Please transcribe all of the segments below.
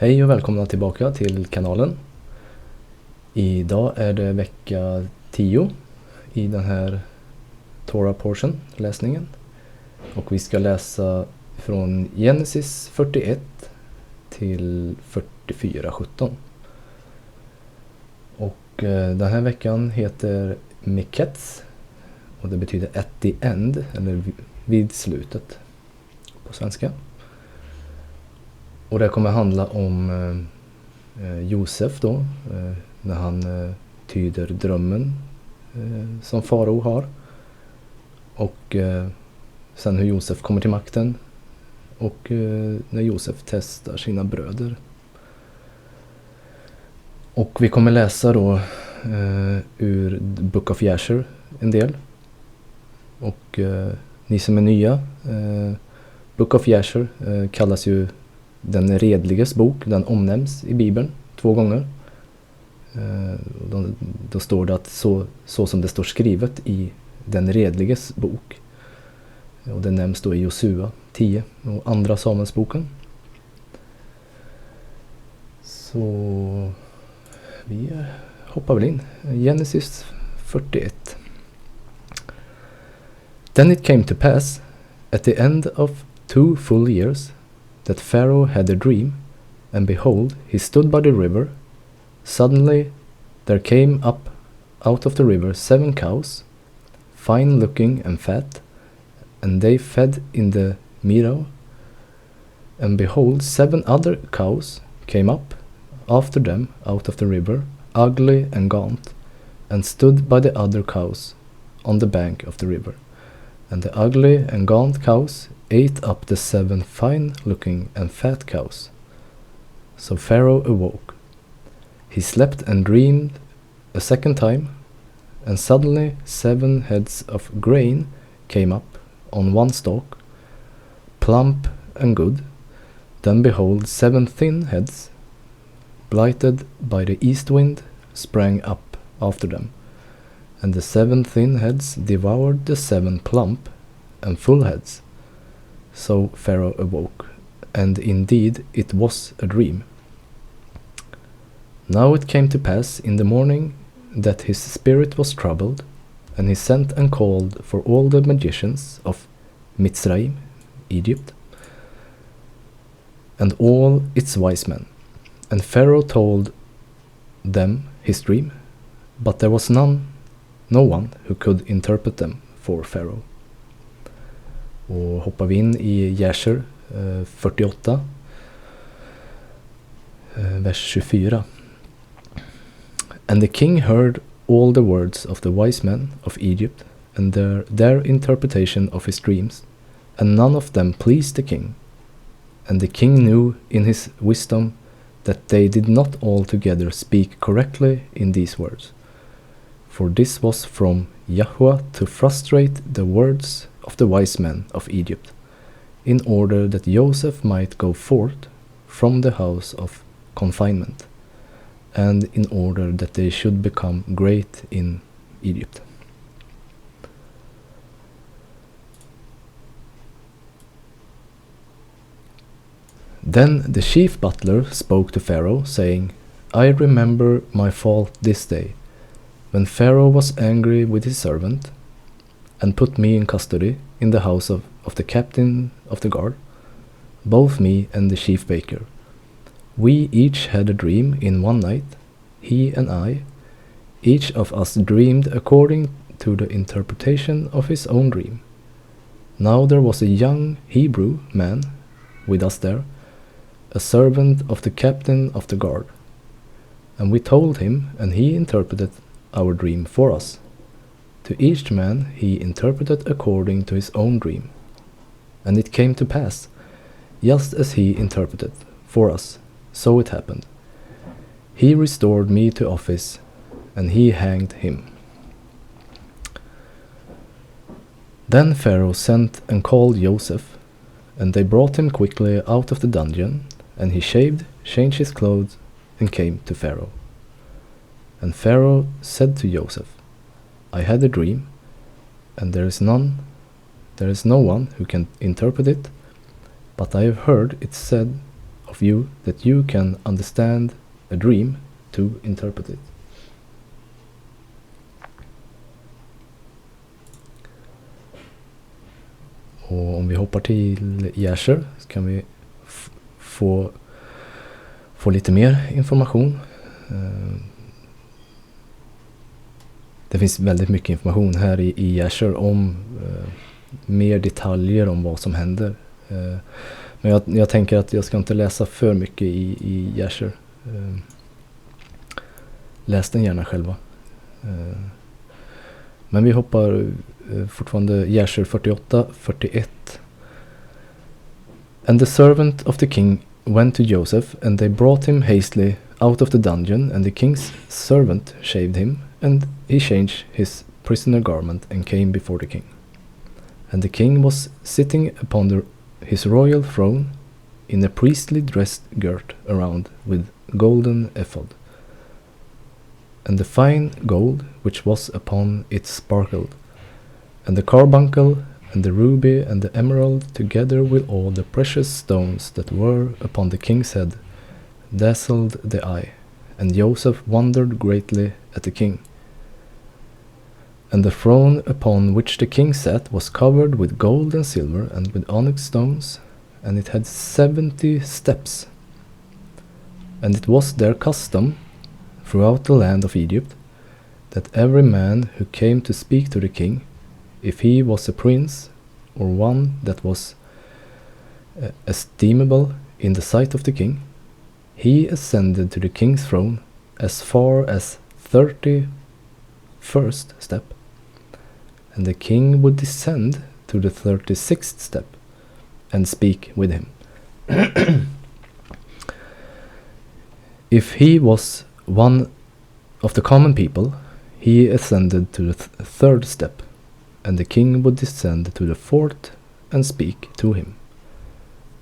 Hej och välkomna tillbaka till kanalen. Idag är det vecka 10 i den här Torah portion läsningen. Och vi ska läsa från Genesis 41 till 44:17. Och den här veckan heter Miketz. Och det betyder at the end, eller vid slutet på svenska. Och det kommer handla om Josef då, när han tyder drömmen som farao har. Och sen hur Josef kommer till makten. Och när Josef testar sina bröder. Och vi kommer läsa då ur Book of Josefs en del. Och ni som är nya, Book of Josefs kallas ju den redliges bok. Den omnämns i Bibeln 2 gånger. Då står det att så som det står skrivet i den redliges bok. Och det nämns då i Josua 10 och andra Samuelsboken. Så vi hoppar väl in. Genesis 41. Then it came to pass at the end of 2 full years that Pharaoh had a dream, and behold, he stood by the river. Suddenly there came up out of the river 7 cows, fine looking and fat, and they fed in the meadow. And behold, 7 other cows came up after them out of the river, ugly and gaunt, and stood by the other cows on the bank of the river. And the ugly and gaunt cows ate up the 7 fine-looking and fat cows. So Pharaoh awoke. He slept and dreamed a second time, and suddenly 7 heads of grain came up on one stalk, plump and good. Then behold, 7 thin heads, blighted by the east wind, sprang up after them. And the 7 thin heads devoured the 7 plump and full heads. So Pharaoh awoke, and indeed it was a dream. Now it came to pass in the morning that his spirit was troubled, and he sent and called for all the magicians of Mitzrayim, Egypt, and all its wise men. And Pharaoh told them his dream, but there was no one who could interpret them for Pharaoh. Och hoppar vi in i Josefs 48, vers 24. And the king heard all the words of the wise men of Egypt, and their interpretation of his dreams, and none of them pleased the king. And the king knew in his wisdom that they did not altogether speak correctly in these words. For this was from Yahweh to frustrate the words of the wise men of Egypt, in order that Joseph might go forth from the house of confinement, and in order that they should become great in Egypt. Then the chief butler spoke to Pharaoh, saying, I remember my fault this day, when Pharaoh was angry with his servant, and put me in custody in the house of the captain of the guard, both me and the chief baker. We each had a dream in one night, he and I. Each of us dreamed according to the interpretation of his own dream. Now there was a young Hebrew man with us there, a servant of the captain of the guard. And we told him, and he interpreted our dream for us. To each man he interpreted according to his own dream. And it came to pass, just as he interpreted for us, so it happened. He restored me to office, and he hanged him. Then Pharaoh sent and called Joseph, and they brought him quickly out of the dungeon, and he shaved, changed his clothes, and came to Pharaoh. And Pharaoh said to Joseph, I had a dream, and there is no one who can interpret it, but I have heard it said of of you that you can understand a dream to interpret it. Och om vi hoppar till Jasher så kan vi få lite mer information. Det finns väldigt mycket information här i Jasher om mer detaljer om vad som händer. Men jag tänker att jag ska inte läsa för mycket i Jasher. Läs den gärna själva. Men vi hoppar fortfarande Jasher 48-41. And the servant of the king went to Joseph, and they brought him hastily out of the dungeon, and the king's servant shaved him, and he changed his prisoner garment and came before the king. And the king was sitting upon his royal throne in a priestly dress girt around with golden ephod. And the fine gold which was upon it sparkled, and the carbuncle, and the ruby, and the emerald, together with all the precious stones that were upon the king's head, dazzled the eye. And Joseph wondered greatly at the king. And the throne upon which the king sat was covered with gold and silver, and with onyx stones, and it had 70 steps. And it was their custom throughout the land of Egypt, that every man who came to speak to the king, if he was a prince or one that was estimable in the sight of the king, he ascended to the king's throne as far as 31st step, and the king would descend to the 36th step and speak with him. If he was one of the common people, he ascended to the third step, and the king would descend to the fourth and speak to him.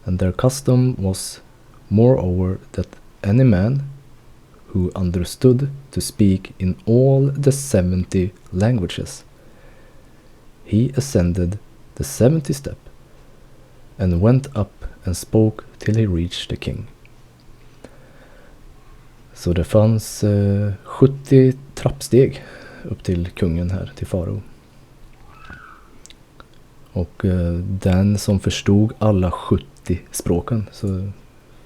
And their custom was moreover that any man who understood to speak in all the 70 languages, he ascended the 70th step and went up and spoke till he reached the king. Så det fanns 70 trappsteg upp till kungen här, till farao. Och den som förstod alla 70 språken, så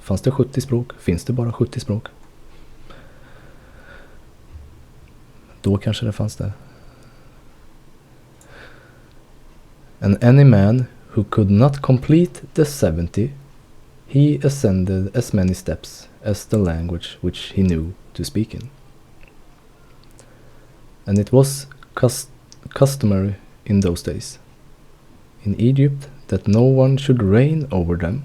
fanns det 70 språk, finns det bara 70 språk? Då kanske det fanns det. And any man who could not complete the 70, he ascended as many steps as the language which he knew to speak in. And it was customary in those days in Egypt that no one should reign over them,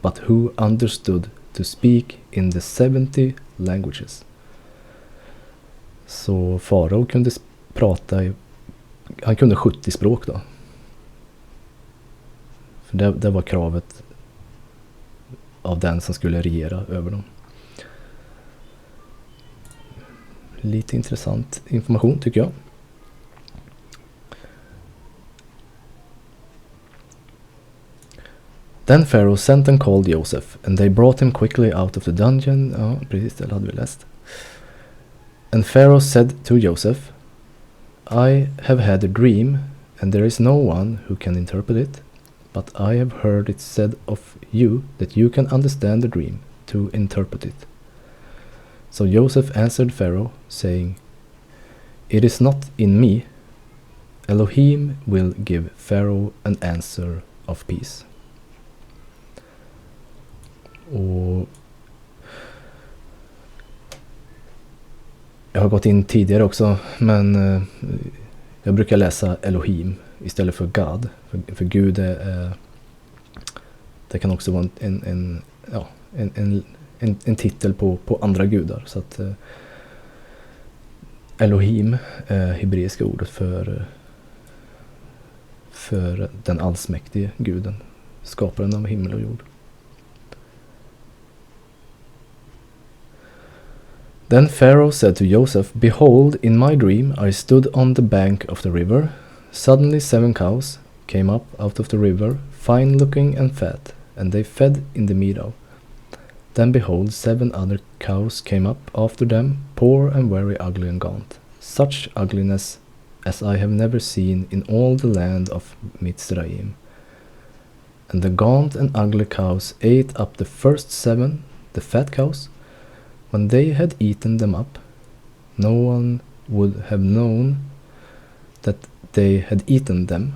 but who understood to speak in the 70 languages. Så farao kunde han kunde 70 språk då. För det var kravet av den som skulle regera över dem. Lite intressant information tycker jag. Then Pharaoh sent and called Joseph, and they brought him quickly out of the dungeon. Ja, precis, det hade vi läst. And Pharaoh said to Joseph, I have had a dream, and there is no one who can interpret it, but I have heard it said of you that you can understand the dream to interpret it. So Joseph answered Pharaoh, saying, It is not in me. Elohim will give Pharaoh an answer of peace. Och jag har gått in tidigare också, men jag brukar läsa Elohim istället för God. För Gud det kan också vara en titel på andra gudar. Så att Elohim är hebreiska ordet för den allsmäktige guden, skaparen av himmel och jord. Then Pharaoh said to Joseph, Behold, in my dream I stood on the bank of the river. Suddenly 7 cows came up out of the river, fine looking and fat, and they fed in the meadow. Then behold, 7 other cows came up after them, poor and very ugly and gaunt, such ugliness as I have never seen in all the land of Mitzrayim. And the gaunt and ugly cows ate up the first 7, the fat cows. When they had eaten them up, no one would have known that they had eaten them,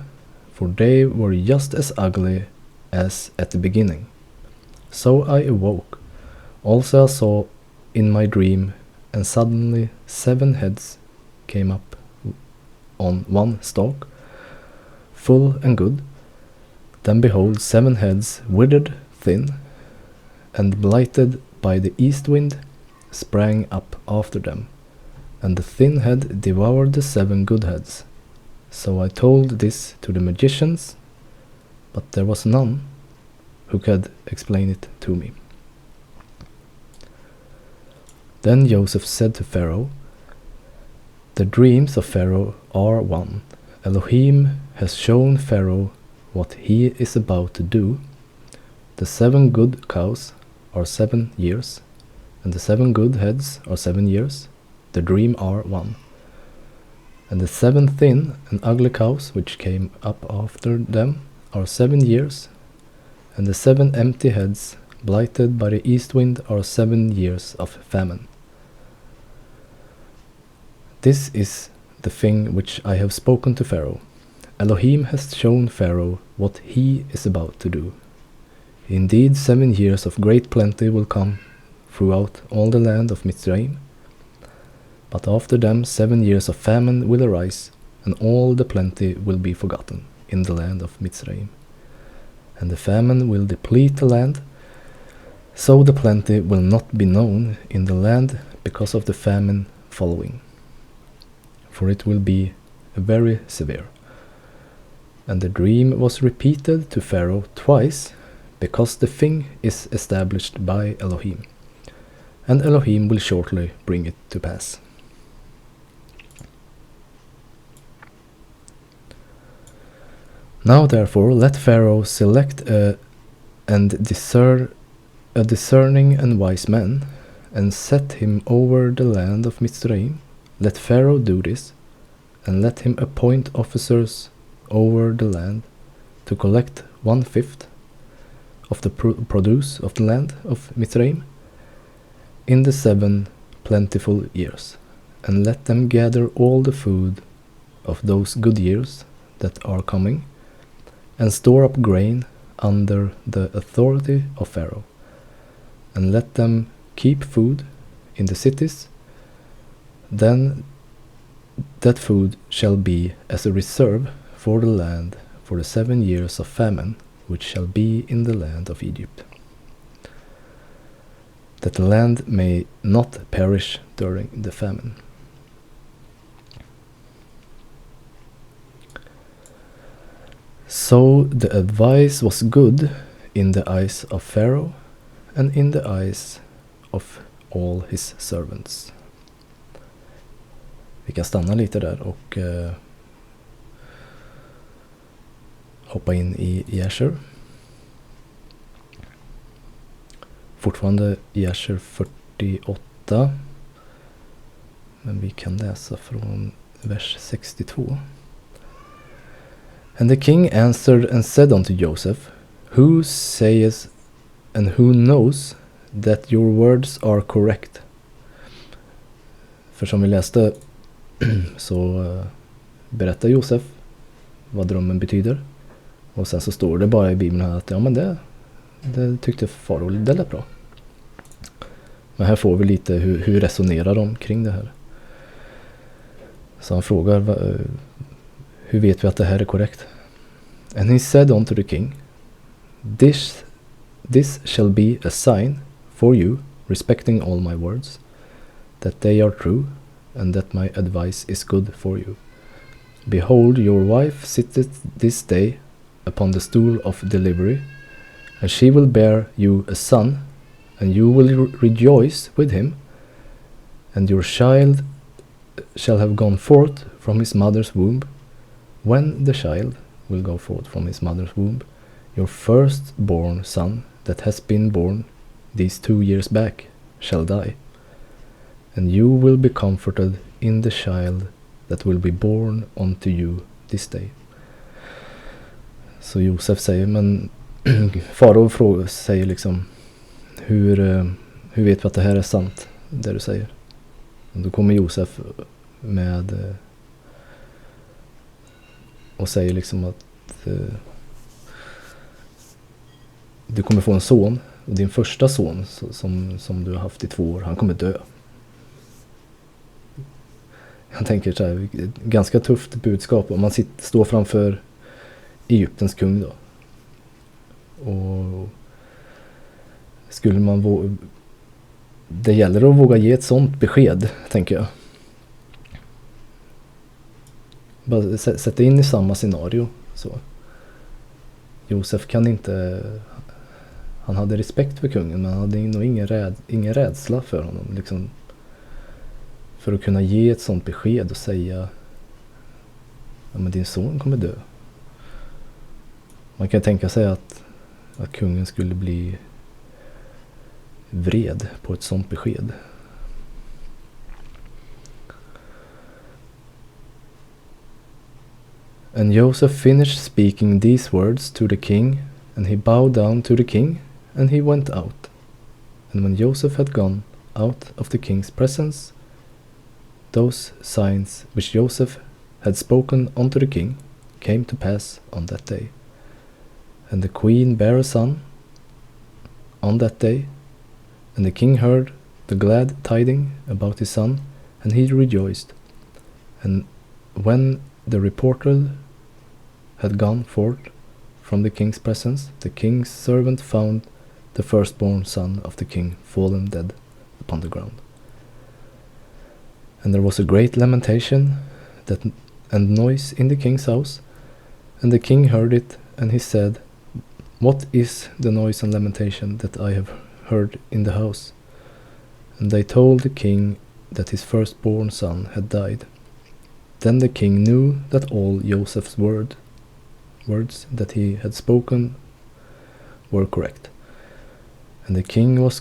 for they were just as ugly as at the beginning. So I awoke. Also I saw in my dream, and suddenly 7 heads came up on one stalk, full and good. Then behold, 7 heads, withered, thin, and blighted by the east wind, sprang up after them, and the thin head devoured the 7 good heads. So I told this to the magicians, but there was none who could explain it to me. Then Joseph said to Pharaoh, the dreams of Pharaoh are one. Elohim has shown Pharaoh what he is about to do. The 7 good cows are 7 years, and the 7 good heads are 7 years. The dream are one. And the 7 thin and ugly cows which came up after them are 7 years, and the 7 empty heads blighted by the east wind are 7 years of famine. This is the thing which I have spoken to Pharaoh. Elohim has shown Pharaoh what he is about to do. Indeed, 7 years of great plenty will come throughout all the land of Mitzrayim, but after them 7 years of famine will arise, and all the plenty will be forgotten in the land of Mitzrayim. And the famine will deplete the land, so the plenty will not be known in the land because of the famine following, for it will be very severe. And the dream was repeated to Pharaoh twice, because the thing is established by Elohim, and Elohim will shortly bring it to pass. Now therefore let Pharaoh select a discerning and wise man, and set him over the land of Mitzrayim. Let Pharaoh do this, and let him appoint officers over the land to collect 1/5 of the produce of the land of Mitzrayim in the 7 plentiful years, and let them gather all the food of those good years that are coming, and store up grain under the authority of Pharaoh, and let them keep food in the cities. Then that food shall be as a reserve for the land for the 7 years of famine which shall be in the land of Egypt, that the land may not perish during the famine. So the advice was good in the eyes of Pharaoh and in the eyes of all his servants. Vi kan stanna lite där och hoppa in i Jasher. Fortfarande Jasher 48. Men vi kan läsa från vers 62. And the king answered and said unto Joseph, who says and who knows that your words are correct? För som vi läste så berättar Josef vad drömmen betyder. Och sen så står det bara i Bibeln här att ja, men det tyckte farao, det lät bra. Men här får vi lite hur resonerar de kring det här. Så han frågar hur vet vi att det här är korrekt? And he said unto the king, This shall be a sign for you respecting all my words, that they are true, and that my advice is good for you. Behold, your wife sitteth this day upon the stool of delivery, and she will bear you a son, and you will rejoice with him, and your child shall have gone forth from his mother's womb. When the child will go forth from his mother's womb, your firstborn son that has been born these 2 years back shall die, and you will be comforted in the child that will be born unto you this day. Så Josef säger, men farao säger liksom, hur vet vi att det här är sant, det du säger? Och då kommer Josef med och säger liksom att du kommer få en son, och din första son som du har haft i 2 år, han kommer dö. Jag tänker så här, ganska tufft budskap om man står framför Egyptens kung då. Och skulle man det gäller att våga ge ett sånt besked, tänker jag. Bara sätta in i samma scenario. Så. Josef han hade respekt för kungen, men han hade nog ingen rädsla för honom. Liksom, för att kunna ge ett sånt besked och säga, ja, men din son kommer dö. Man kan tänka sig att kungen skulle bli vred på ett sånt besked. And Joseph finished speaking these words to the king, and he bowed down to the king, and he went out. And when Joseph had gone out of the king's presence, those signs which Joseph had spoken unto the king came to pass on that day. And the queen bare a son on that day, and the king heard the glad tiding about his son, and he rejoiced. And when the reporter had gone forth from the king's presence, the king's servant found the firstborn son of the king fallen dead upon the ground. And there was a great lamentation and noise in the king's house, and the king heard it, and he said, What is the noise and lamentation that I have heard in the house? And they told the king that his firstborn son had died. Then the king knew that all Joseph's words that he had spoken were correct. And the king was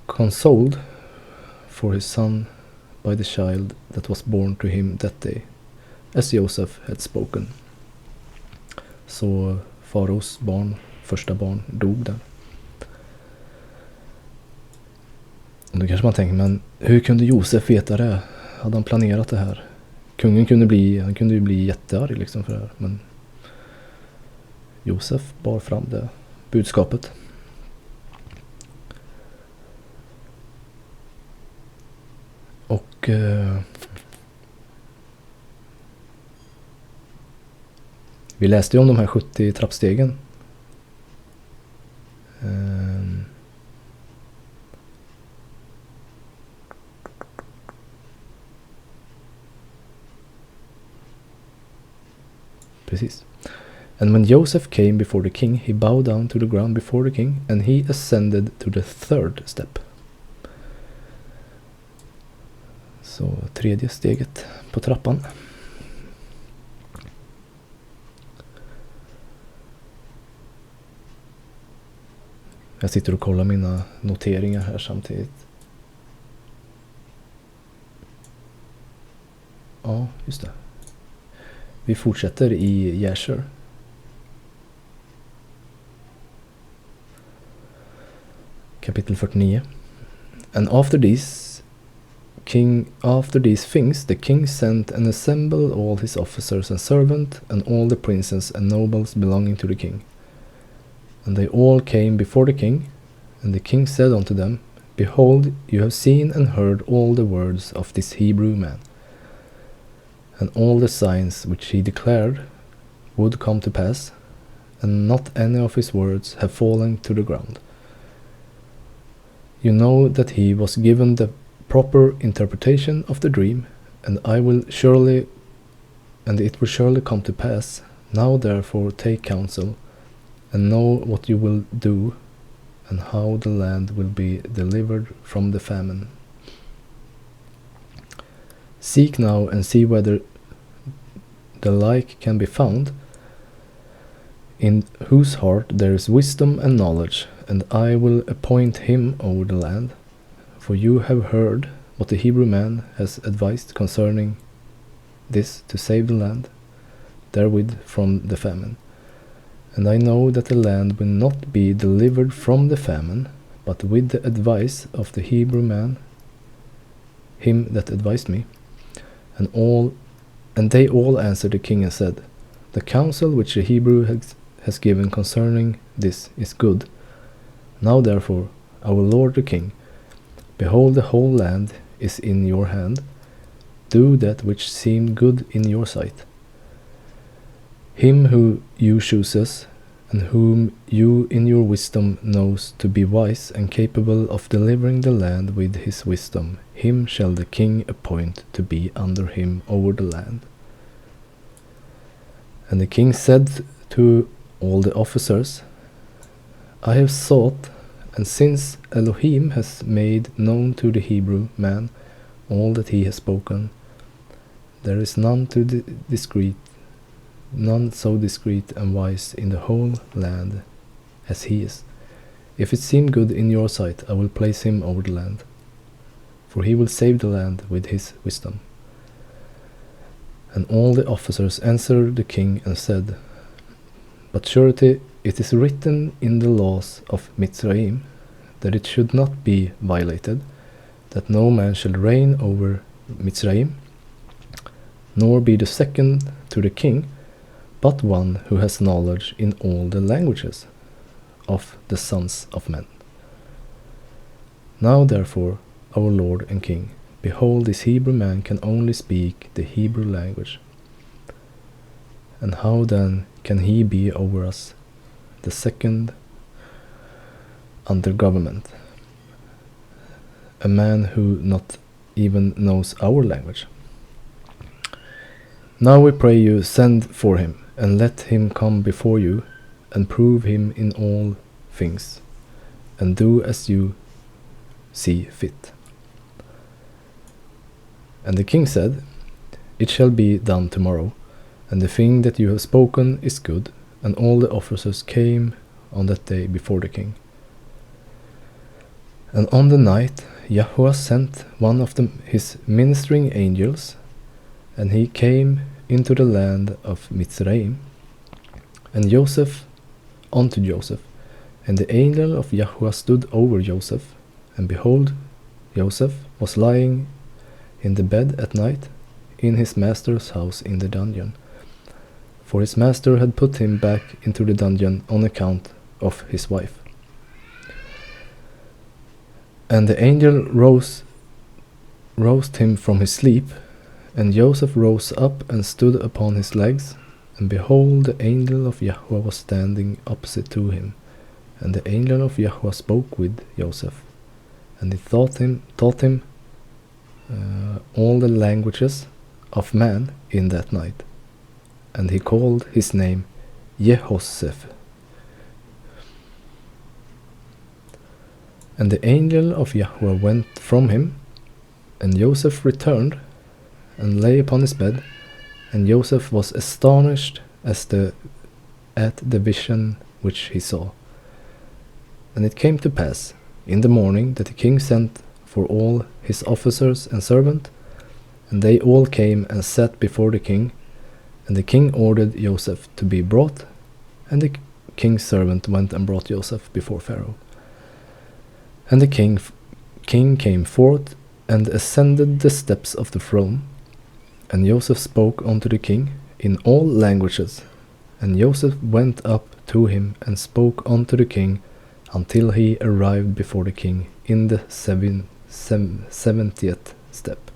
consoled for his son by the child that was born to him that day, as Joseph had spoken. Så faraos första barn dog där. Och då kanske man tänker, men hur kunde Josef veta det? Hade han planerat det här? Kungen kunde ju bli jättearg liksom för det här, men Josef bar fram det budskapet. Och vi läste ju om de här 70 trappstegen. Precis. And when Joseph came before the king, he bowed down to the ground before the king, and he ascended to the 3rd step. Så 3:e steget på trappan. Jag sitter och kollar mina noteringar här samtidigt. Ja, just det. Vi fortsätter i Jasher. Kapitel 49. And after these things the king sent and assembled all his officers and servants and all the princes and nobles belonging to the king. And they all came before the king, and the king said unto them, Behold, you have seen and heard all the words of this Hebrew man, and all the signs which he declared would come to pass, and not any of his words have fallen to the ground. You know that he was given the proper interpretation of the dream, and it will surely come to pass. Now therefore take counsel, and know what you will do, and how the land will be delivered from the famine. Seek now and see whether the like can be found, in whose heart there is wisdom and knowledge, and I will appoint him over the land. For you have heard what the Hebrew man has advised concerning this to save the land therewith from the famine. And I know that the land will not be delivered from the famine, but with the advice of the Hebrew man, him that advised me. And they all answered the king and said, The counsel which the Hebrew has given concerning this is good. Now therefore, our lord the king, behold, the whole land is in your hand. Do that which seemed good in your sight. Him who you chooses, and whom you in your wisdom knows to be wise and capable of delivering the land with his wisdom, him shall the king appoint to be under him over the land. And the king said to all the officers, I have sought, and since Elohim has made known to the Hebrew man all that he has spoken, there is none so discreet and wise in the whole land as he is. If it seem good in your sight, I will place him over the land, for he will save the land with his wisdom. And all the officers answered the king and said, But surely it is written in the laws of Mitzrayim that it should not be violated, that no man shall reign over Mitzrayim, nor be the second to the king, but one who has knowledge in all the languages of the sons of men. Now therefore, our Lord and King, behold, this Hebrew man can only speak the Hebrew language. And how then can he be over us, the second under government, a man who not even knows our language? Now we pray you, send for him, and let him come before you, and prove him in all things, and do as you see fit. And the king said, It shall be done tomorrow, and the thing that you have spoken is good. And all the officers came on that day before the king. And on the night Yahweh sent one of his ministering angels, and he came into the land of Mitzrayim, and unto Joseph, and the angel of Yahweh stood over Joseph, and behold, Joseph was lying in the bed at night in his master's house in the dungeon, for his master had put him back into the dungeon on account of his wife. And the angel roused him from his sleep, and Joseph rose up and stood upon his legs, and behold, the angel of Yahweh was standing opposite to him. And the angel of Yahweh spoke with Joseph, and he taught him all the languages of man in that night. And he called his name Joseph. And the angel of Yahweh went from him, and Joseph returned and lay upon his bed, and Joseph was astonished at the vision which he saw. And it came to pass in the morning that the king sent for all his officers and servants, and they all came and sat before the king. And the king ordered Joseph to be brought, and the king's servant went and brought Joseph before Pharaoh. And the king came forth and ascended the steps of the throne. And Joseph spoke unto the king in all languages. And Joseph went up to him and spoke unto the king until he arrived before the king in the 70th step.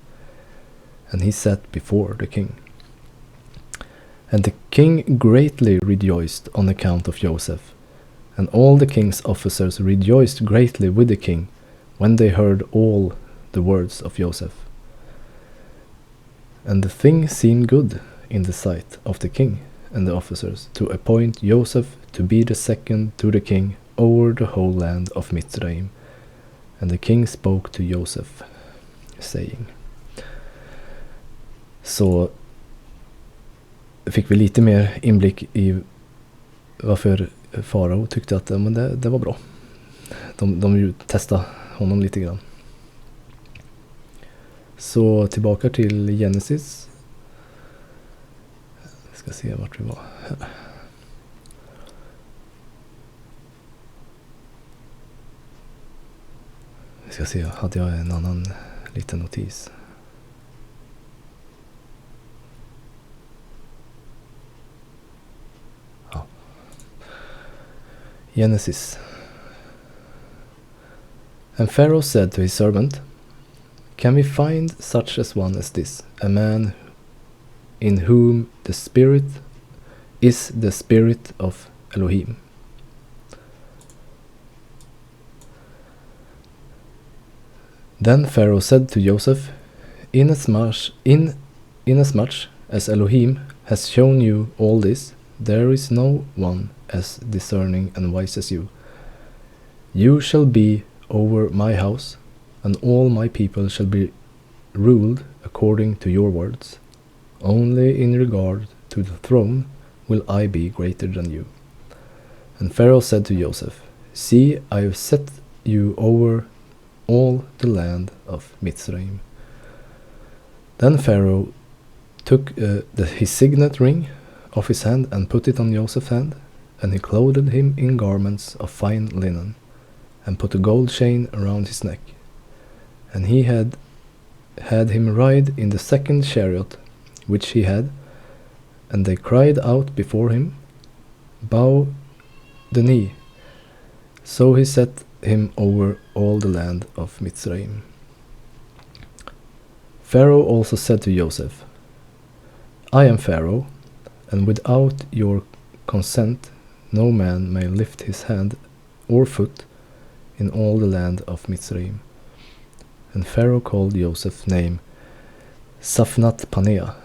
And he sat before the king. And the king greatly rejoiced on account of Joseph. And all the king's officers rejoiced greatly with the king when they heard all the words of Joseph. And the thing seemed good in the sight of the king and the officers to appoint Joseph to be the second to the king over the whole land of Mitzrayim. And the king spoke to Joseph, saying. Så fick vi lite mer inblick i varför farao tyckte att men det var bra. de vill testa honom lite grann. Så tillbaka till Genesis. Jag ska se vart vi var här. Vi ska se, hade jag en annan liten notis. Ja. Genesis. And Pharaoh said to his servant, "Can we find such as one as this, a man in whom the spirit is the spirit of Elohim?" Then Pharaoh said to Joseph, Inasmuch as Elohim has shown you all this, there is no one as discerning and wise as you. You shall be over my house, and all my people shall be ruled according to your words. Only in regard to the throne will I be greater than you. And Pharaoh said to Joseph, See, I have set you over all the land of Mitzrayim. Then Pharaoh took his signet ring off his hand and put it on Joseph's hand, and he clothed him in garments of fine linen, and put a gold chain around his neck. And he had him ride in the second chariot which he had, and they cried out before him, Bow the knee. So he set him over all the land of Mitzrayim. Pharaoh also said to Joseph, I am Pharaoh, and without your consent no man may lift his hand or foot in all the land of Mitzrayim. And Pharaoh called Joseph's name Safnat Paneah,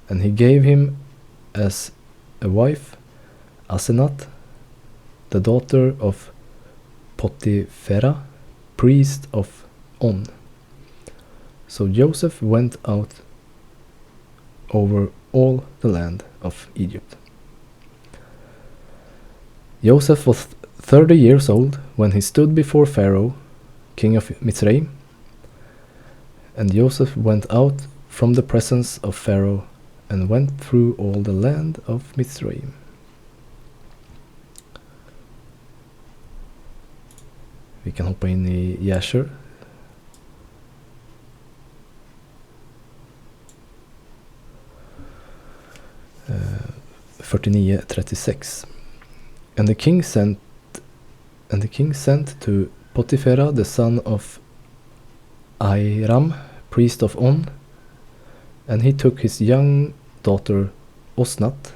and he gave him as a wife Asenat, the daughter of Potiphera, priest of On. So Joseph went out over all the land of Egypt. Joseph was 30 years old when he stood before Pharaoh, king of Mitzrayim. And Joseph went out from the presence of Pharaoh and went through all the land of Mitzrayim. Vi kan hoppa in i Jasher. Uh, 49:36. And the king sent to Potiphera, the son of Ahiram, priest of On, and he took his young daughter Osnat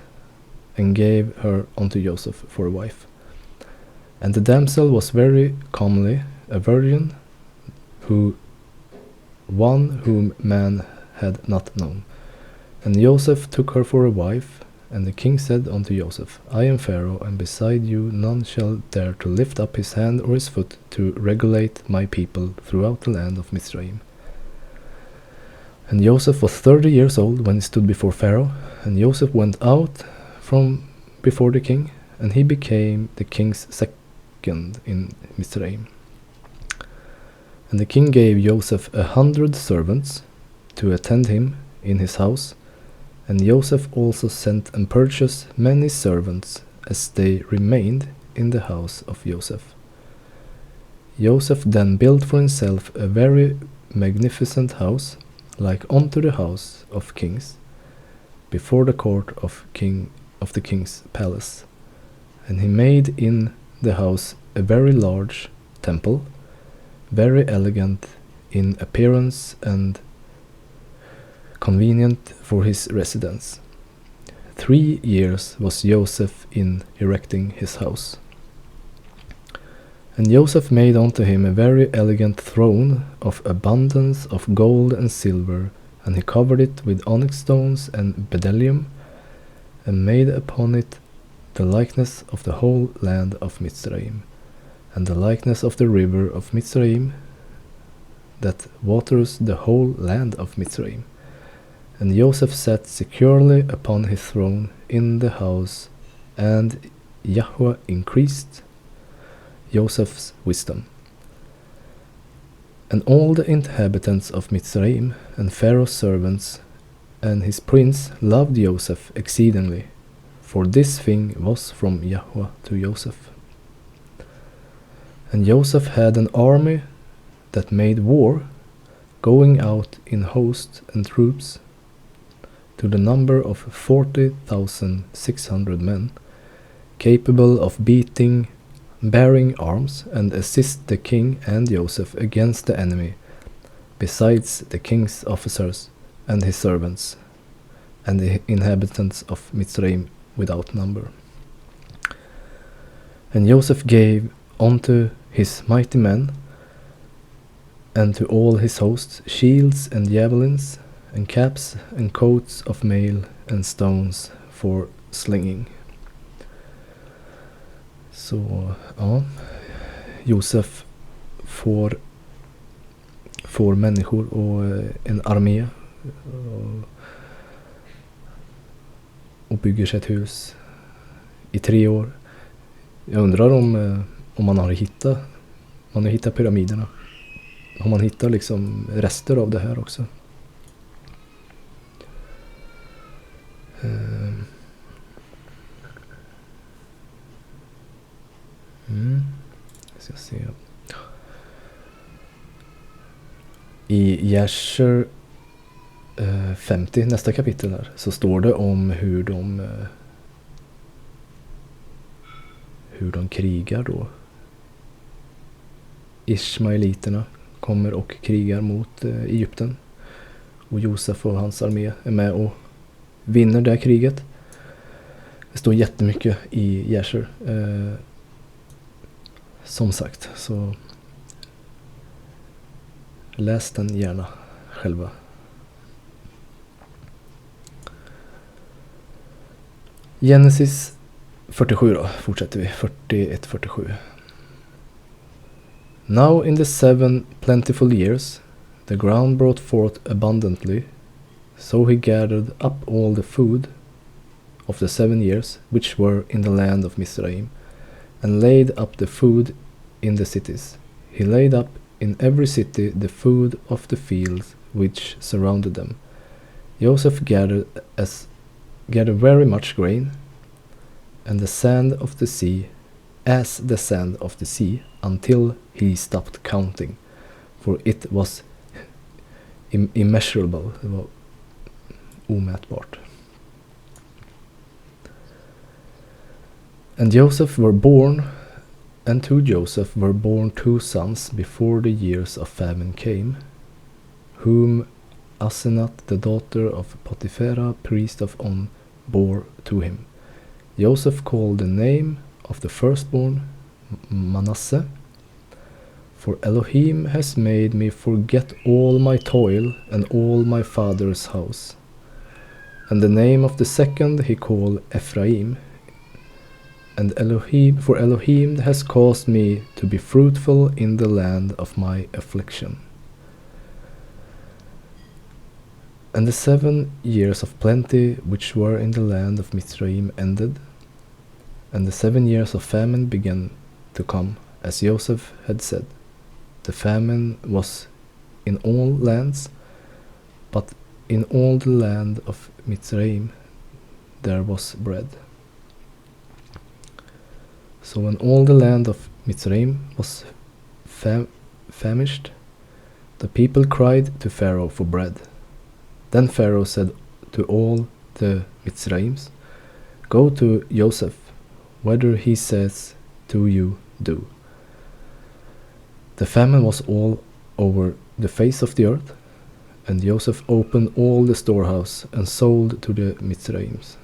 and gave her unto Joseph for a wife. And the damsel was very comely, a virgin, one whom man had not known. And Joseph took her for a wife, and the king said unto Joseph, I am Pharaoh, and beside you none shall dare to lift up his hand or his foot to regulate my people throughout the land of Mitzrayim. And Joseph was 30 years old when he stood before Pharaoh, and Joseph went out from before the king, and he became the king's second in Mitzrayim. And the king gave Joseph 100 servants to attend him in his house, and Joseph also sent and purchased many servants as they remained in the house of Joseph. Joseph then built for himself a very magnificent house, like unto the house of kings, before the court of the king's palace. And he made in the house a very large temple, very elegant in appearance and convenient for his residence. 3 years was Joseph in erecting his house. And Joseph made unto him a very elegant throne of abundance of gold and silver, and he covered it with onyx stones and bdellium, and made upon it the likeness of the whole land of Mitzrayim, and the likeness of the river of Mitzrayim, that waters the whole land of Mitzrayim. And Joseph sat securely upon his throne in the house, and Yahweh increased Josef's wisdom. And all the inhabitants of Mitzrayim and Pharaoh's servants and his prince loved Joseph exceedingly, for this thing was from Yahweh to Joseph. And Joseph had an army that made war, going out in hosts and troops, to the number of 40,600 men, capable of bearing arms and assist the king and Joseph against the enemy, besides the king's officers and his servants, and the inhabitants of Mitzrayim without number. And Joseph gave unto his mighty men and to all his hosts shields and javelins and caps and coats of mail and stones for slinging. Så ja, Josef får människor och en armé och bygger sig ett hus i 3 år. Jag undrar om man har hittat pyramiderna. Om man hittar liksom rester av det här också. Jag ska se. I Josefs 50, nästa kapitel här, så står det om hur de krigar då. Ishmaeliterna kommer och krigar mot Egypten. Och Josef och hans armé är med och vinner det här kriget. Det står jättemycket i Josefs. Som sagt, så läs den gärna själva. Genesis 47 då, fortsätter vi. 41-47. Now in the 7 plentiful years, the ground brought forth abundantly, so he gathered up all the food of the 7 years which were in the land of Mizraim, and laid up the food in the cities. He laid up in every city the food of the fields which surrounded them. Joseph gathered very much grain, and the sand of the sea, as the sand of the sea, until he stopped counting, for it was immeasurable. Det var omätbart. And Joseph were born, and to Joseph were born 2 sons before the years of famine came, whom Asenath, the daughter of Potiphera, priest of On, bore to him. Joseph called the name of the firstborn Manasseh, for Elohim has made me forget all my toil and all my father's house. And the name of the second he called Ephraim, and Elohim has caused me to be fruitful in the land of my affliction. And the 7 years of plenty which were in the land of Mitzrayim ended, and the 7 years of famine began to come, as Joseph had said. The famine was in all lands, but in all the land of Mitzrayim there was bread. So when all the land of Mitzrayim was famished, the people cried to Pharaoh for bread. Then Pharaoh said to all the Mitzrayims, "Go to Joseph, whether he says to you, do." The famine was all over the face of the earth, and Joseph opened all the storehouse and sold to the Mitzrayims.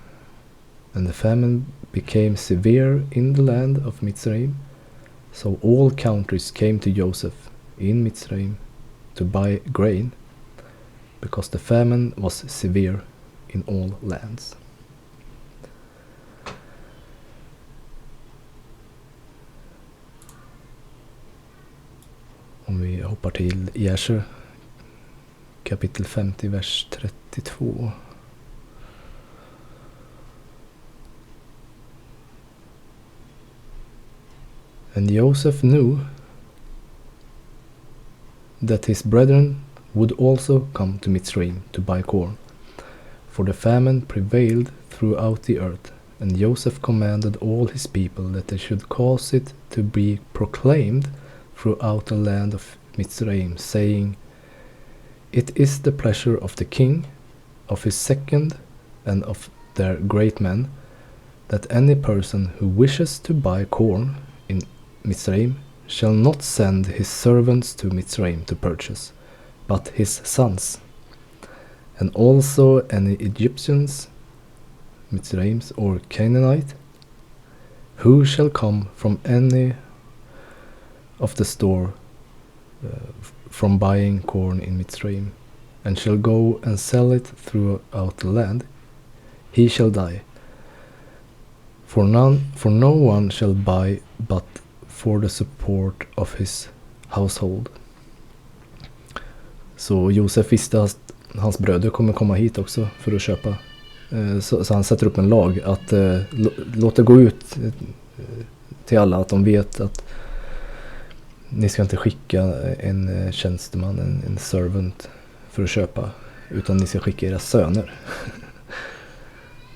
And the famine became severe in the land of Mitzrayim, so all countries came to Joseph in Mitzrayim to buy grain, because the famine was severe in all lands. Om vi hoppar till Josef kapitel 50, vers 32. And Joseph knew that his brethren would also come to Mitzrayim to buy corn, for the famine prevailed throughout the earth, and Joseph commanded all his people that they should cause it to be proclaimed throughout the land of Mitzrayim, saying, "It is the pleasure of the king, of his second, and of their great men, that any person who wishes to buy corn in Mitzrayim shall not send his servants to Mitzrayim to purchase, but his sons, and also any Egyptians, Mitzrayims or Canaanite, who shall come from any of the store from buying corn in Mitzrayim, and shall go and sell it throughout the land, he shall die. For no one shall buy but for the support of his household." Så Josef visste att hans bröder kommer komma hit också för att köpa. Så han sätter upp en lag att låta gå ut till alla, att de vet att ni ska inte skicka en tjänsteman, en servant för att köpa, utan ni ska skicka era söner.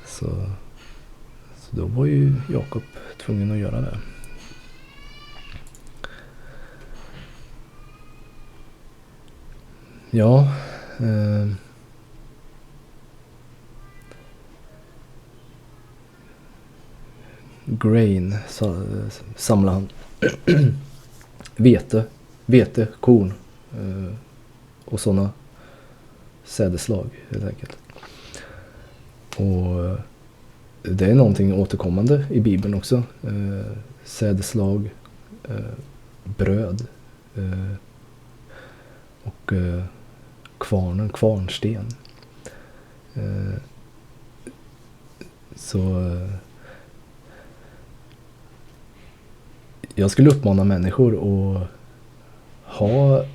Så då var ju Jakob tvungen att göra det. Ja, grain samlar han. vete, korn och sådana sädeslag helt enkelt. Och det är någonting återkommande i Bibeln också. Sädeslag, bröd och kvarnsten. Så jag skulle uppmana människor att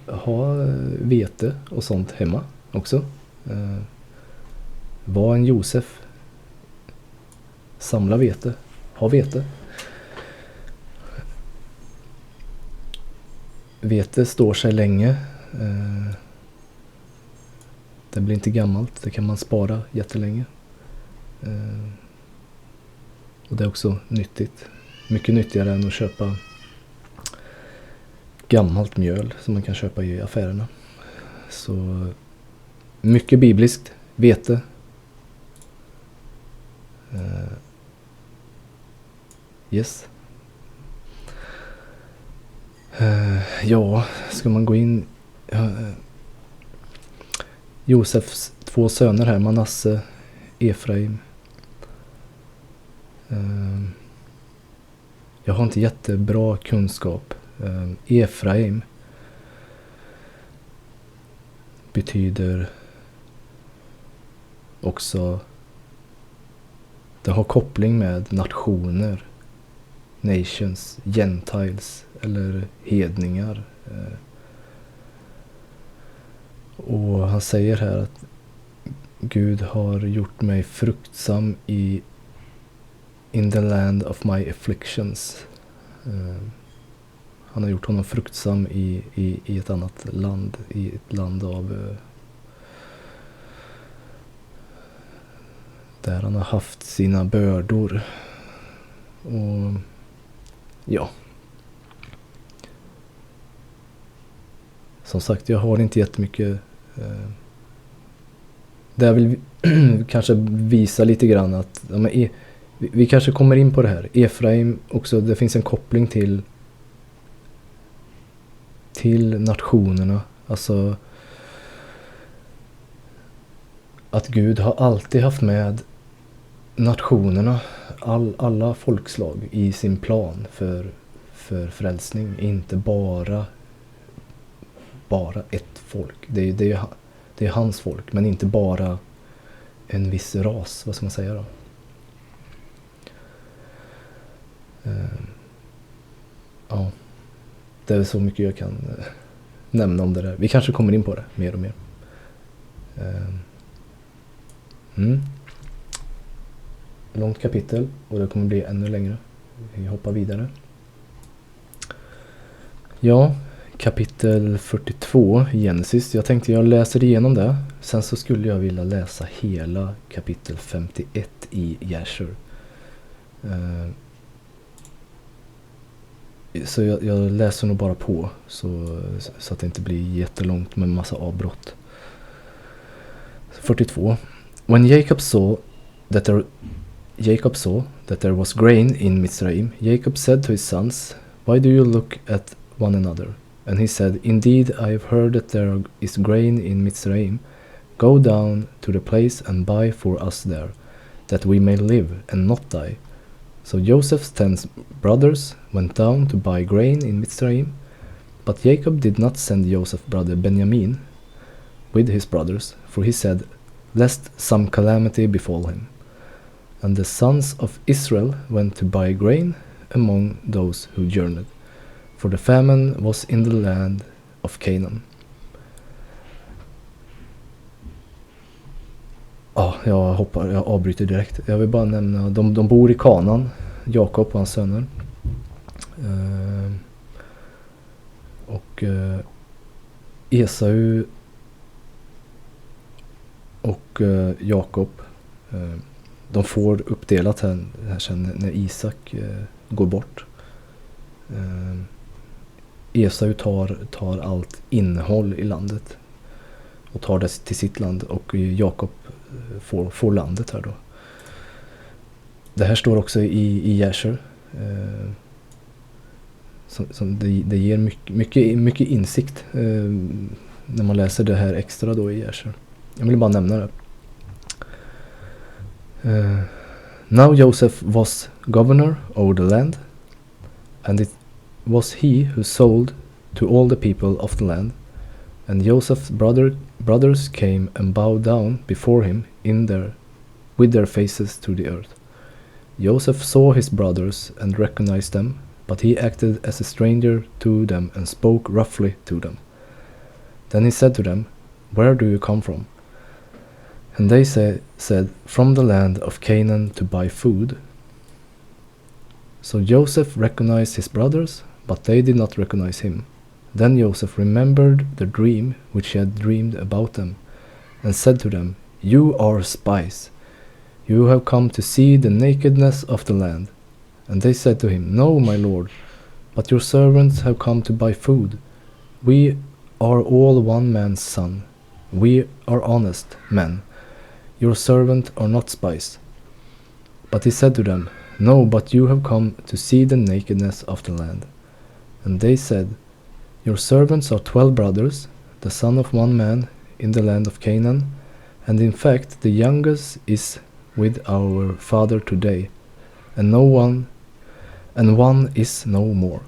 ha vete och sånt hemma också. Var en Josef. Samla vete. Ha vete. Vete står sig länge. Det blir inte gammalt. Det kan man spara jättelänge. Och det är också nyttigt. Mycket nyttigare än att köpa gammalt mjöl som man kan köpa i affärerna. Så mycket bibliskt. Vete. Yes. Ja, ska man gå in... Josefs 2 söner här, Manasse, Efraim. Jag har inte jättebra kunskap. Efraim betyder också, det har koppling med nationer, nations, gentiles eller hedningar. Och han säger här att Gud har gjort mig fruktsam in the land of my afflictions. Han har gjort honom fruktsam i ett annat land, i ett land av där han har haft sina bördor. Och ja. Som sagt, jag har inte jättemycket. Det jag vill kanske visa lite grann att vi kanske kommer in på det här. Efraim också, det finns en koppling till nationerna. Alltså att Gud har alltid haft med nationerna, alla folkslag i sin plan för frälsning. Inte bara ett folk. Det är hans folk, men inte bara en viss ras, vad ska man säga då? Ja, det är så mycket jag kan nämna om det där. Vi kanske kommer in på det mer och mer. Långt kapitel och det kommer bli ännu längre. Vi hoppar vidare. Ja, kapitel 42 i Genesis. Jag tänkte jag läser igenom det. Sen så skulle jag vilja läsa hela kapitel 51 i Jasher. Så jag läser nog bara på så att det inte blir jättelångt med massa avbrott. 42. When Jacob saw that there was grain in Mitzrayim, Jacob said to his sons, "Why do you look at one another?" And he said, "Indeed, I have heard that there is grain in Mitzrayim. Go down to the place and buy for us there, that we may live and not die." So Joseph's 10 brothers went down to buy grain in Mitzrayim, but Jacob did not send Joseph's brother Benjamin with his brothers, for he said, "Lest some calamity befall him." And the sons of Israel went to buy grain among those who journeyed, for the famine was in the land of Canaan. Jag avbryter direkt. Jag vill bara nämna, de bor i Kanaan, Jakob och hans söner. Esau och Jakob, de får uppdelat här sen när Isak går bort. Esau tar allt innehåll i landet och tar det till sitt land, och Jakob får landet här då. Det här står också i Jasher. Det ger mycket insikt när man läser det här extra då i Jasher. Jag vill bara nämna det. Now Joseph was governor over the land, and it was he who sold to all the people of the land. And Joseph's brothers came and bowed down before him with their faces to the earth. Joseph saw his brothers and recognized them, but he acted as a stranger to them and spoke roughly to them. Then he said to them, "Where do you come from?" And they said, "From the land of Canaan to buy food." So Joseph recognized his brothers, but they did not recognize him. Then Joseph remembered the dream which he had dreamed about them, and said to them, "You are spies. You have come to see the nakedness of the land." And they said to him, "No, my lord, but your servants have come to buy food. We are all one man's son. We are honest men. Your servants are not spies." But he said to them, "No, but you have come to see the nakedness of the land." And they said, "Your servants are 12 brothers, the son of one man in the land of Canaan, and in fact the youngest is with our father today, and one is no more."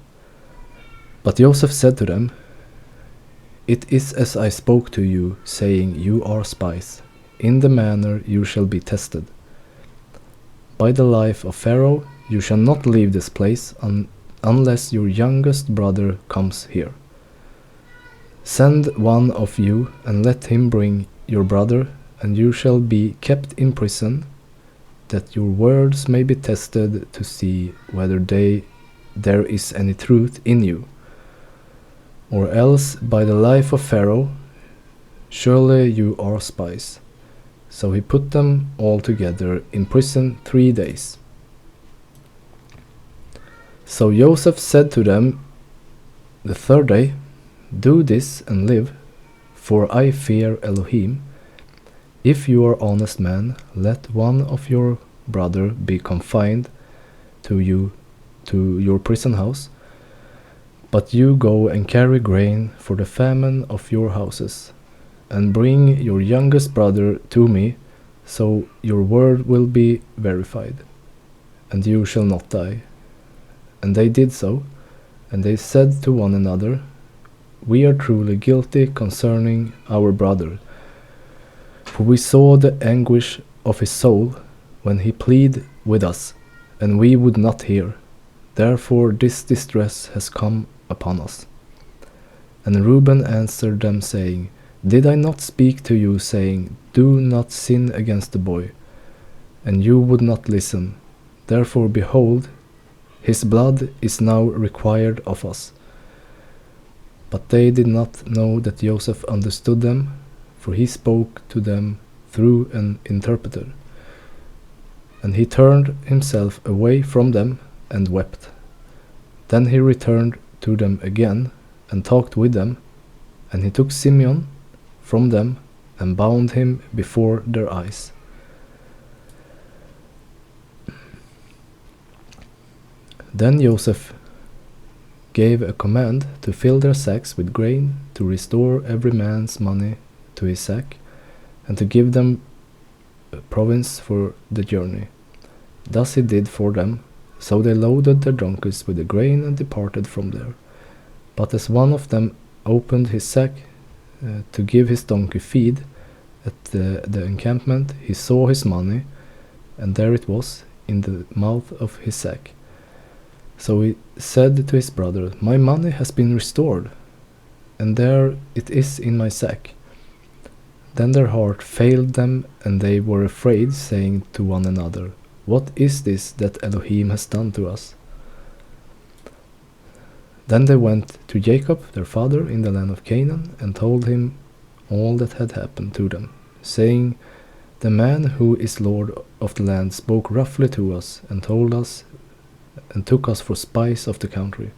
But Joseph said to them, "It is as I spoke to you, saying, You are spies. In the manner you shall be tested. By the life of Pharaoh you shall not leave this place unless your youngest brother comes here. Send one of you and let him bring your brother, and you shall be kept in prison, that your words may be tested to see whether there is any truth in you. Or else by the life of Pharaoh, surely you are spies." So he put them all together in prison 3 days. So Joseph said to them the third day, "Do this and live, for I fear Elohim. If you are honest men, let one of your brother be confined to your prison house, but you go and carry grain for the famine of your houses, and bring your youngest brother to me, so your word will be verified, and you shall not die." And they did so, and they said to one another, "We are truly guilty concerning our brother, for we saw the anguish of his soul when he pleaded with us, and we would not hear. Therefore this distress has come upon us." And Reuben answered them, saying, "Did I not speak to you, saying, Do not sin against the boy? And you would not listen. Therefore, behold, his blood is now required of us. But they did not know that Joseph understood them, for he spoke to them through an interpreter. And he turned himself away from them and wept. Then he returned to them again and talked with them, and he took Simeon from them and bound him before their eyes. Then Joseph gave a command to fill their sacks with grain, to restore every man's money to his sack, and to give them a province for the journey. Thus he did for them, so they loaded their donkeys with the grain and departed from there. But as one of them opened his sack to give his donkey feed at the encampment, he saw his money, and there it was in the mouth of his sack. So he said to his brother, "My money has been restored, and there it is in my sack." Then their heart failed them, and they were afraid, saying to one another, "What is this that Elohim has done to us?" Then they went to Jacob, their father, in the land of Canaan, and told him all that had happened to them, saying, "The man who is Lord of the land spoke roughly to us, and took us for spies of the country.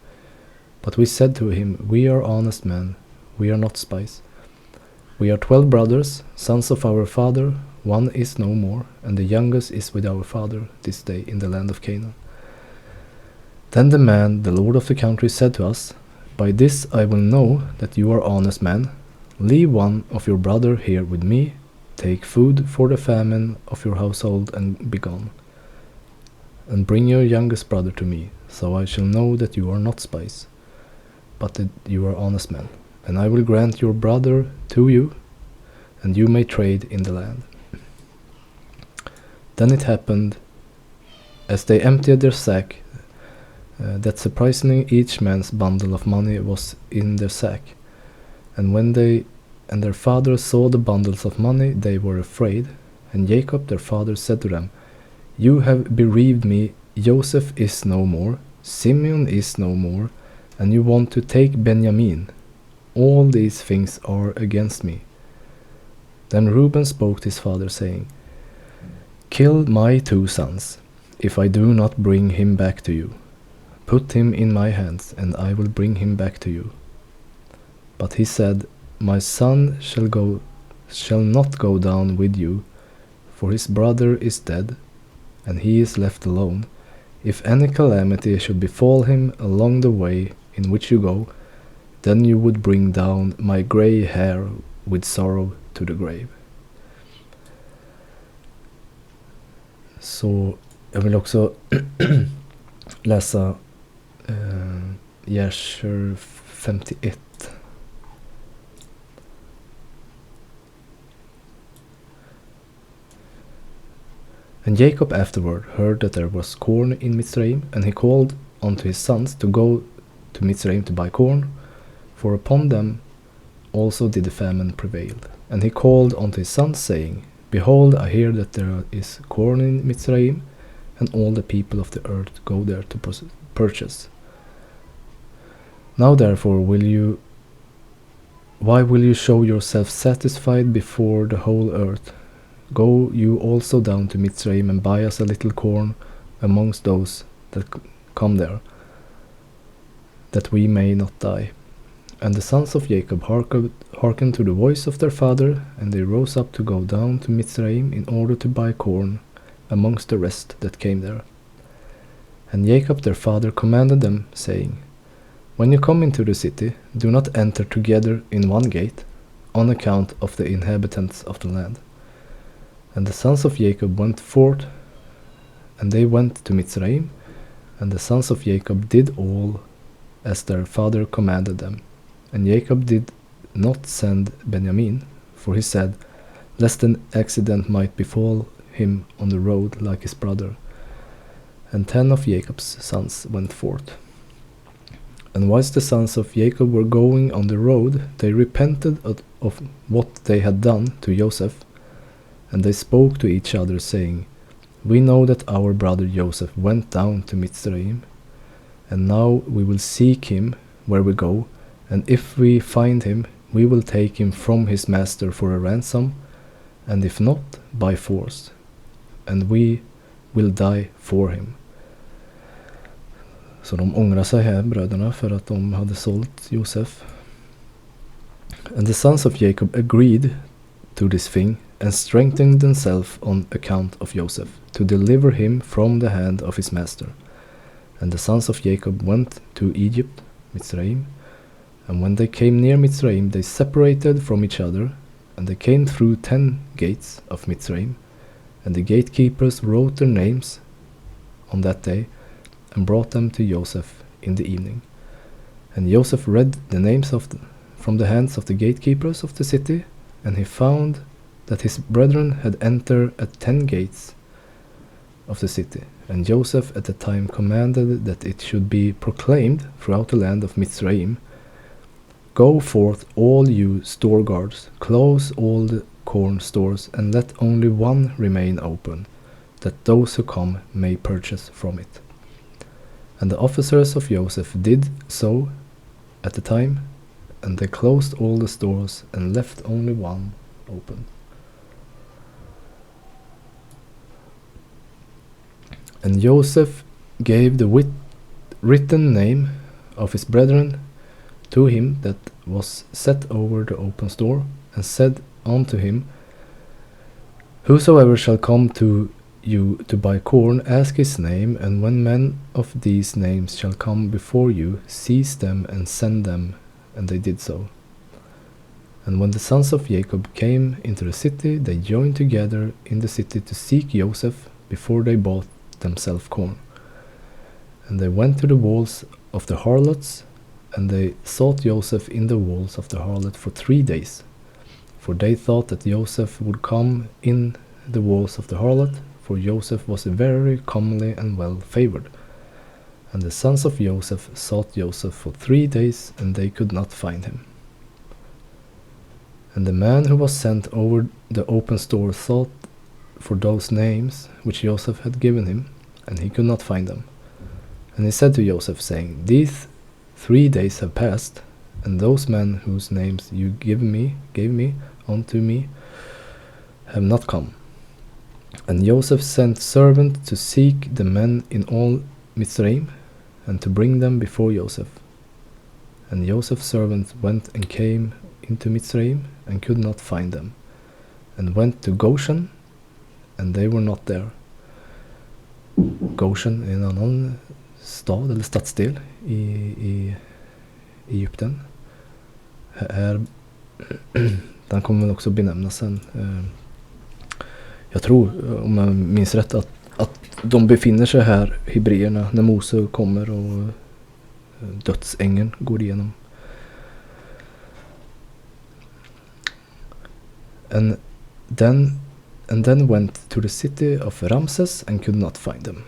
But we said to him, 'We are honest men, we are not spies. We are 12 brothers, sons of our father. One is no more, and the youngest is with our father this day in the land of Canaan.' Then the man, the lord of the country, said to us, 'By this I will know that you are honest men. Leave one of your brother here with me. Take food for the famine of your household and be gone. And bring your youngest brother to me, so I shall know that you are not spies, but that you are honest men. And I will grant your brother to you, and you may trade in the land.' Then it happened, as they emptied their sack, that surprisingly each man's bundle of money was in their sack. And when they and their father saw the bundles of money, they were afraid. And Jacob their father said to them, 'You have bereaved me. Joseph is no more, Simeon is no more, and you want to take Benjamin. All these things are against me.' Then Reuben spoke to his father, saying, 'Kill my 2 sons, if I do not bring him back to you. Put him in my hands, and I will bring him back to you.' But he said, 'My son shall not go down with you, for his brother is dead, and he is left alone. If any calamity should befall him along the way in which you go, then you would bring down my gray hair with sorrow to the grave.' Så jag vill också läsa Josher 51. And Jacob afterward heard that there was corn in Mitzrayim, and he called unto his sons to go to Mitzrayim to buy corn, for upon them also did the famine prevail. And he called unto his sons, saying, 'Behold, I hear that there is corn in Mitzrayim, and all the people of the earth go there to purchase. Now therefore why will you show yourself satisfied before the whole earth? Go you also down to Mitzrayim and buy us a little corn amongst those that come there, that we may not die.' And the sons of Jacob hearkened to the voice of their father, and they rose up to go down to Mitzrayim in order to buy corn amongst the rest that came there. And Jacob their father commanded them, saying, 'When you come into the city, do not enter together in one gate, on account of the inhabitants of the land.' And the sons of Jacob went forth, and they went to Mitzrayim, and the sons of Jacob did all as their father commanded them. And Jacob did not send Benjamin, for he said, lest an accident might befall him on the road like his brother. And 10 of Jacob's sons went forth. And whilst the sons of Jacob were going on the road, they repented of what they had done to Joseph, and they spoke to each other, saying, 'We know that our brother Joseph went down to Mitzrayim, and now we will seek him where we go, And if we find him, we will take him from his master for a ransom, and if not, by force. And we will die for him. Så de ångrar sig här, bröderna, för att de hade sålt Josef. And the sons of Jacob agreed to this thing, and strengthened themselves on account of Joseph, to deliver him from the hand of his master. And the sons of Jacob went to Egypt, Mitzrayim, and when they came near Mitzrayim, they separated from each other, and they came through 10 gates of Mitzrayim, and the gatekeepers wrote their names on that day, and brought them to Joseph in the evening. And Joseph read the names from the hands of the gatekeepers of the city, and he found that his brethren had entered at 10 gates of the city. And Joseph at the time commanded that it should be proclaimed throughout the land of Mitzrayim, "Go forth, all you store guards, close all the corn stores, and let only one remain open, that those who come may purchase from it." And the officers of Joseph did so at the time, and they closed all the stores and left only one open. And Joseph gave the written name of his brethren to him that was set over the open store, and said unto him, "Whosoever shall come to you to buy corn, ask his name, and when men of these names shall come before you, seize them and send them." And they did so. And when the sons of Jacob came into the city, they joined together in the city to seek Joseph before they bought themselves corn. And they went to the walls of the harlots, and they sought Joseph in the walls of the harlot for 3 days. For they thought that Joseph would come in the walls of the harlot, for Joseph was very comely and well favored. And the sons of Joseph sought Joseph for 3 days, and they could not find him. And the man who was sent over the open store sought for those names which Joseph had given him, and he could not find them. And he said to Joseph, saying, "These 3 days have passed, and those men whose names you gave me unto me have not come." And Joseph sent servants to seek the men in all Mitzrayim, and to bring them before Joseph. And Joseph's servants went and came into Mitzrayim, and could not find them, and went to Goshen, and they were not there. Goshen är en annan stad eller stadsdel i Egypten. Den kommer väl också benämnas sen. Jag tror, om jag minns rätt, att de befinner sig här, hebreerna, när Mose kommer och dödsängeln går igenom. And then went to the city of Ramses and could not find them.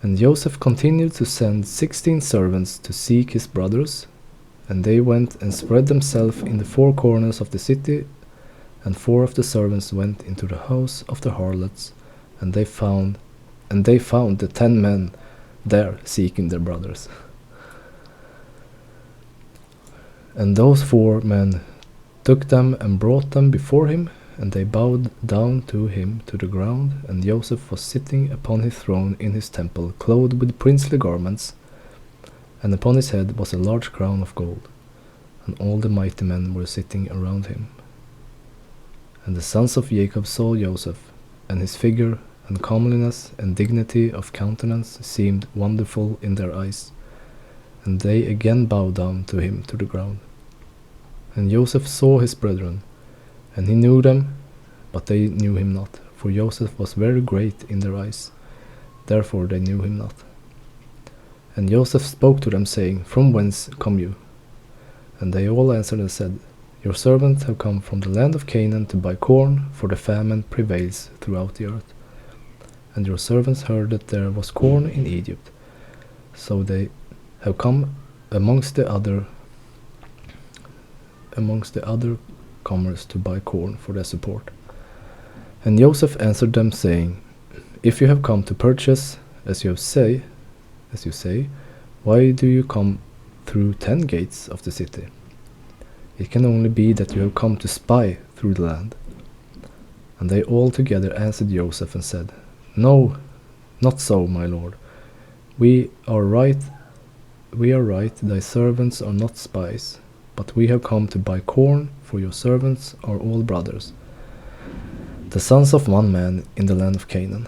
And Joseph continued to send 16 servants to seek his brothers, and they went and spread themselves in the 4 corners of the city, and 4 of the servants went into the house of the harlots, and they found the 10 men there seeking their brothers. And those 4 men took them and brought them before him, and they bowed down to him to the ground. And Joseph was sitting upon his throne in his temple, clothed with princely garments, and upon his head was a large crown of gold, and all the mighty men were sitting around him. And the sons of Jacob saw Joseph, and his figure and comeliness and dignity of countenance seemed wonderful in their eyes, and they again bowed down to him to the ground. And Joseph saw his brethren, and he knew them, but they knew him not, for Joseph was very great in their eyes, therefore they knew him not. And Joseph spoke to them, saying, "From whence come you?" And they all answered and said, "Your servants have come from the land of Canaan to buy corn, for the famine prevails throughout the earth. And your servants heard that there was corn in Egypt, so they have come amongst the other comers to buy corn for their support." And Joseph answered them, saying, "If you have come to purchase, as you say, why do you come through 10 gates of the city? It can only be that you have come to spy through the land. And they all together answered Joseph and said, No, not so, my lord. We are right, thy servants are not spies, but we have come to buy corn, for your servants are all brothers, the sons of one man in the land of Canaan.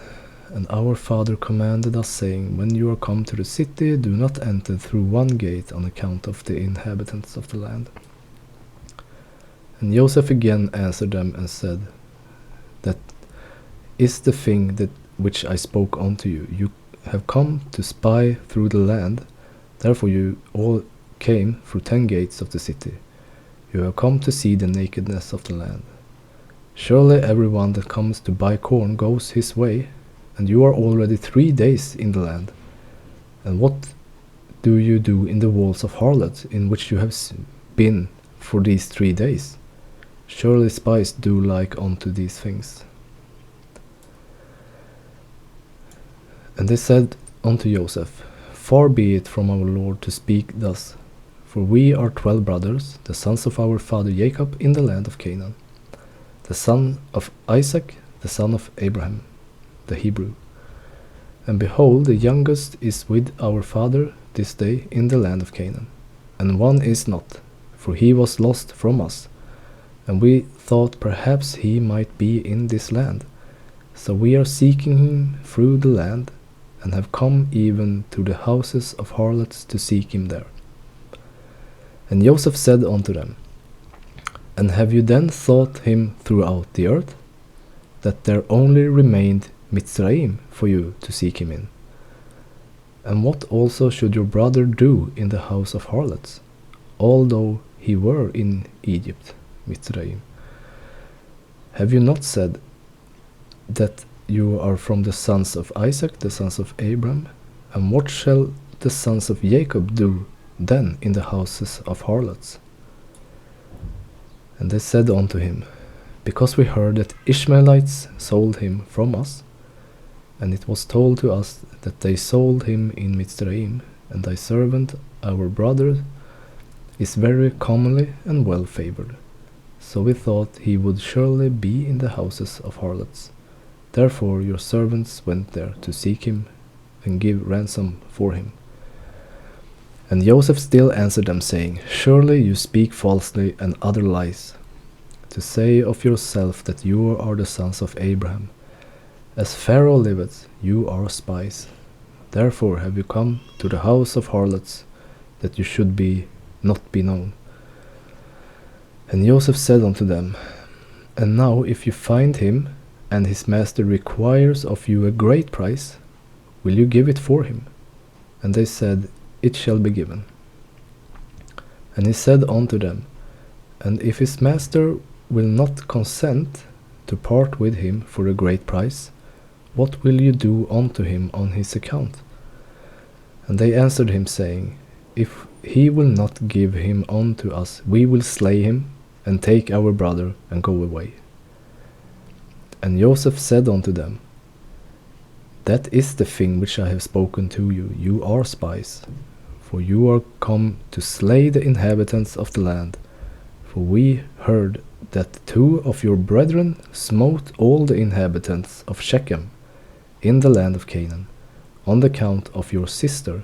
And our father commanded us, saying, When you are come to the city, do not enter through one gate on account of the inhabitants of the land. And Joseph again answered them and said, That is the thing that which I spoke unto you. You have come to spy through the land, therefore you all came through 10 gates of the city. You have come to see the nakedness of the land. Surely everyone that comes to buy corn goes his way, and you are already 3 days in the land. And what do you do in the walls of harlots, in which you have been for these 3 days? Surely spies do like unto these things. And they said unto Joseph, Far be it from our Lord to speak thus, for we are 12 brothers, the sons of our father Jacob in the land of Canaan, the son of Isaac, the son of Abraham, the Hebrew. And behold, the youngest is with our father this day in the land of Canaan, and one is not, for he was lost from us. And we thought perhaps he might be in this land. So we are seeking him through the land, and have come even to the houses of harlots to seek him there. And Joseph said unto them, And have you then sought him throughout the earth, that there only remained Mitzrayim for you to seek him in? And what also should your brother do in the house of harlots, although he were in Egypt, Mitzrayim? Have you not said that you are from the sons of Isaac, the sons of Abraham? And what shall the sons of Jacob do then in the houses of harlots? And they said unto him, Because we heard that Ishmaelites sold him from us, and it was told to us that they sold him in Mitzrayim, and thy servant, our brother, is very commonly and well favored. So we thought he would surely be in the houses of harlots. Therefore your servants went there to seek him and give ransom for him. And Joseph still answered them, saying, Surely you speak falsely and utter lies, to say of yourself that you are the sons of Abraham. As Pharaoh liveth, you are spies. Therefore have you come to the house of harlots, that you should not be known. And Joseph said unto them, And now if you find him, and his master requires of you a great price, will you give it for him? And they said, It shall be given. And he said unto them, And if his master will not consent to part with him for a great price, what will you do unto him on his account? And they answered him, saying, If he will not give him unto us, we will slay him, and take our brother, and go away. And Joseph said unto them, That is the thing which I have spoken to you. You are spies, for you are come to slay the inhabitants of the land. For we heard that 2 of your brethren smote all the inhabitants of Shechem in the land of Canaan, on account of your sister,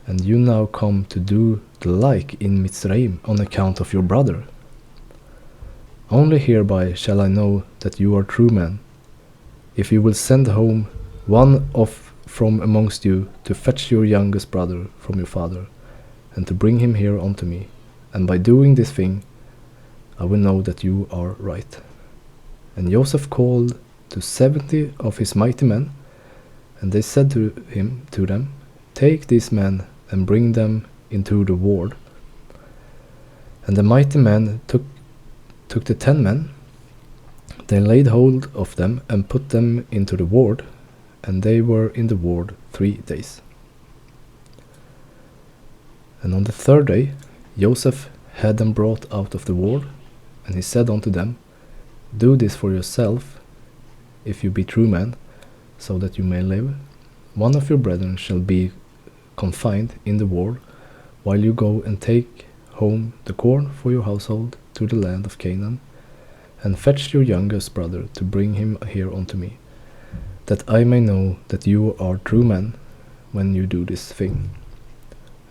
and you now come to do the like in Mitzrayim on account of your brother. Only hereby shall I know that you are true men, if you will send home one from amongst you to fetch your youngest brother from your father, and to bring him here unto me. And by doing this thing, I will know that you are right. And Joseph called to 70 of his mighty men, and they said to them, Take these men and bring them into the ward. And the mighty men took the 10 men, they laid hold of them and put them into the ward, and they were in the ward 3 days. And on the 3rd day Joseph had them brought out of the ward, and he said unto them, Do this for yourself, if you be true men, so that you may live. One of your brethren shall be confined in the ward, while you go and take home the corn for your household to the land of Canaan, and fetch your youngest brother to bring him here unto me, that I may know that you are true men when you do this thing.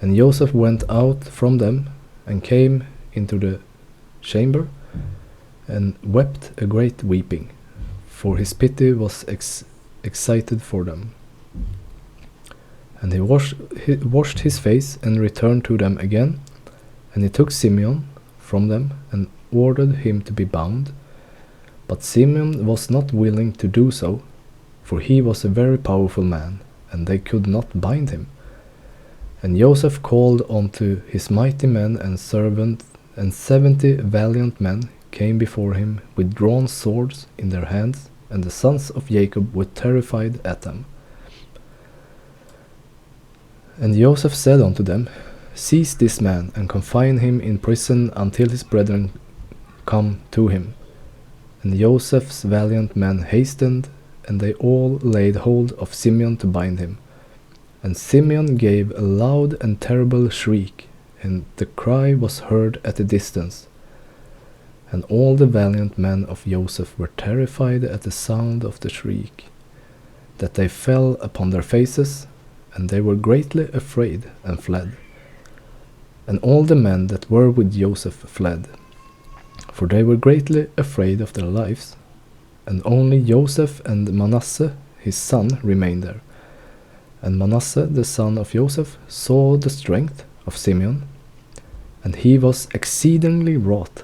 And Joseph went out from them, and came into the chamber, and wept a great weeping, for his pity was excited for them. And he washed his face, and returned to them again, and he took Simeon from them, and ordered him to be bound. But Simeon was not willing to do so, for he was a very powerful man, and they could not bind him. And Joseph called unto his mighty men and servants, and 70 valiant men came before him with drawn swords in their hands, and the sons of Jacob were terrified at them. And Joseph said unto them, Seize this man, and confine him in prison until his brethren come to him. And Joseph's valiant men hastened, and they all laid hold of Simeon to bind him. And Simeon gave a loud and terrible shriek, and the cry was heard at a distance. And all the valiant men of Joseph were terrified at the sound of the shriek, that they fell upon their faces, and they were greatly afraid, and fled. And all the men that were with Joseph fled, for they were greatly afraid of their lives. And only Joseph and Manasseh his son remained there. And Manasseh the son of Joseph saw the strength of Simeon, and he was exceedingly wroth.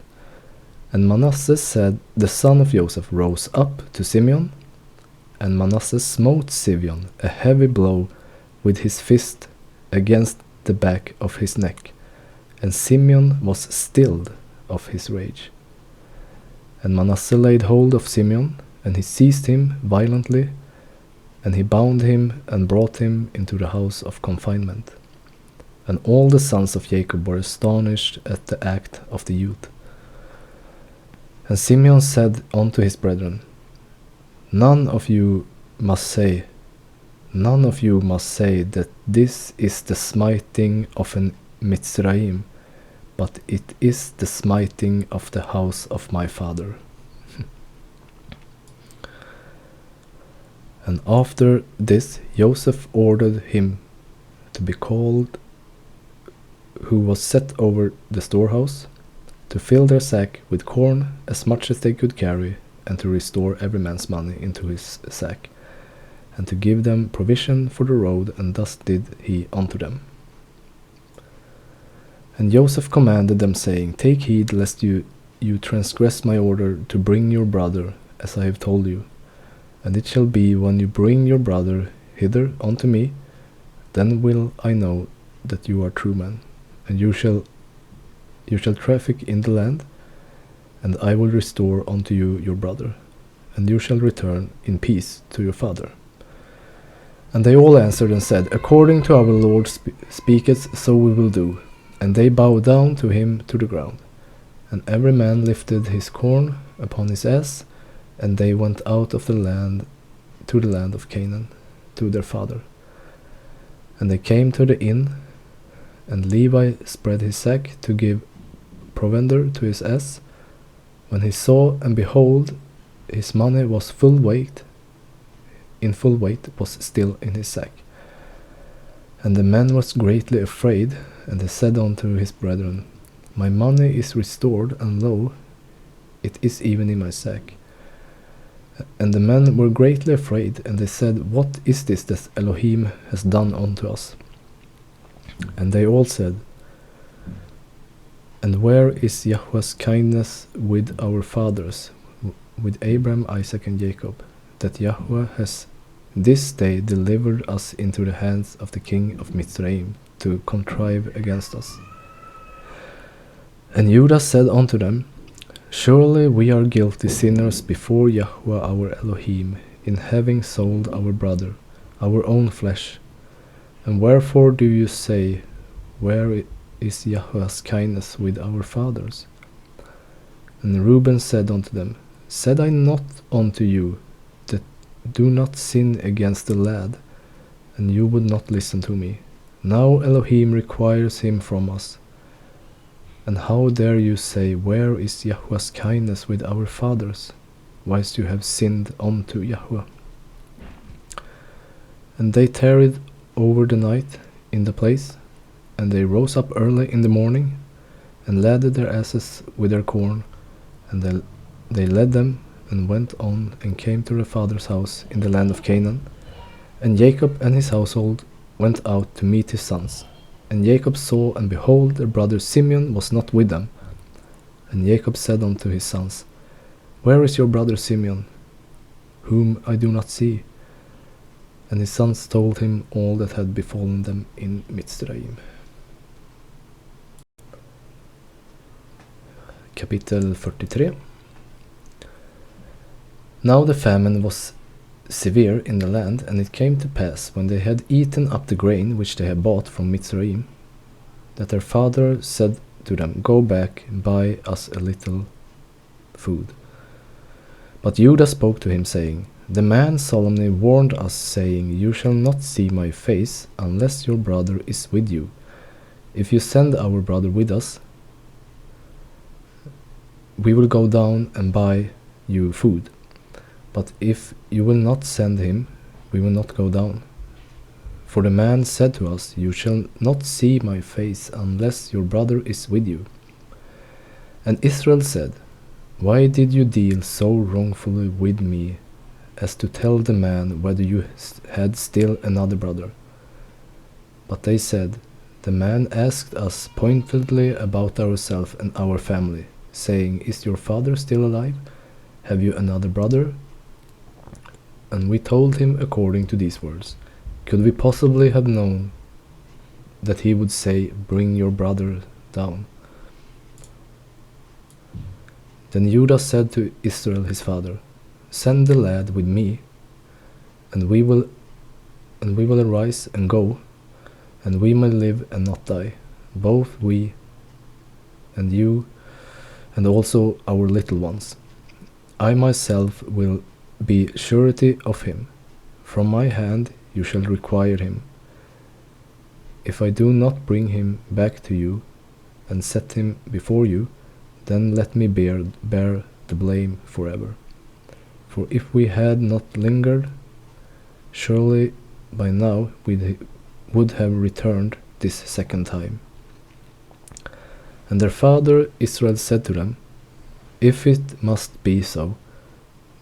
And Manasseh said, the son of Joseph rose up to Simeon, and Manasseh smote Simeon a heavy blow with his fist against the back of his neck, and Simeon was stilled of his rage. And Manasseh laid hold of Simeon, and he seized him violently, and he bound him and brought him into the house of confinement. And all the sons of Jacob were astonished at the act of the youth. And Simeon said unto his brethren, None of you must say that this is the smiting of an Mitzrayim, but it is the smiting of the house of my father. And after this Joseph ordered him to be called, who was set over the storehouse, to fill their sack with corn as much as they could carry, and to restore every man's money into his sack, and to give them provision for the road, and thus did he unto them. And Joseph commanded them, saying, Take heed lest you transgress my order to bring your brother, as I have told you. And it shall be, when you bring your brother hither unto me, then will I know that you are true men, and you shall traffic in the land, and I will restore unto you your brother, and you shall return in peace to your father. And they all answered and said, According to our Lord speaketh, so we will do. And they bowed down to him to the ground. And every man lifted his corn upon his ass, and they went out of the land to the land of Canaan, to their father. And they came to the inn, and Levi spread his sack to give provender to his ass. When he saw, and behold, his money was full weight was still in his sack. And the man was greatly afraid, and they said unto his brethren, My money is restored, and lo, it is even in my sack. And the men were greatly afraid, and they said, What is this that Elohim has done unto us? And they all said, And where is Yahweh's kindness with our fathers, with Abraham, Isaac, and Jacob, that Yahweh has this day delivered us into the hands of the king of Mitzrayim, to contrive against us? And Judah said unto them, Surely we are guilty sinners before Yahweh our Elohim, in having sold our brother, our own flesh. And wherefore do you say, Where is Yahweh's kindness with our fathers? And Reuben said unto them, Said I not unto you, that do not sin against the lad? And you would not listen to me. Now Elohim requires him from us. And how dare you say, where is Yahweh's kindness with our fathers, whilst you have sinned unto Yahweh? And they tarried over the night in the place, and they rose up early in the morning, and laden their asses with their corn, and they led them, and went on, and came to their father's house in the land of Canaan. And Jacob and his household went out to meet his sons. And Jacob saw, and behold, their brother Simeon was not with them. And Jacob said unto his sons, where is your brother Simeon, whom I do not see? And his sons told him all that had befallen them in Mitzraim. Kapitel 43. Now the famine was severe in the land, and it came to pass, when they had eaten up the grain which they had bought from Mitzraim, that their father said to them, go back, buy us a little food. But Judah spoke to him, saying, the man solemnly warned us, saying, you shall not see my face, unless your brother is with you. If you send our brother with us, we will go down and buy you food. But if you will not send him, we will not go down. For the man said to us, you shall not see my face unless your brother is with you. And Israel said, why did you deal so wrongfully with me, as to tell the man whether you had still another brother? But they said, the man asked us pointedly about ourselves and our family, saying, is your father still alive? Have you another brother? And we told him according to these words. Could we possibly have known that he would say, bring your brother down? Then Judah said to Israel his father, send the lad with me, and we will arise and go, and we may live and not die, both we and you, and also our little ones. I myself will be surety of him. From my hand you shall require him. If I do not bring him back to you and set him before you, then let me bear the blame forever. For if we had not lingered, surely by now we would have returned this second time. And their father Israel said to them, if it must be so,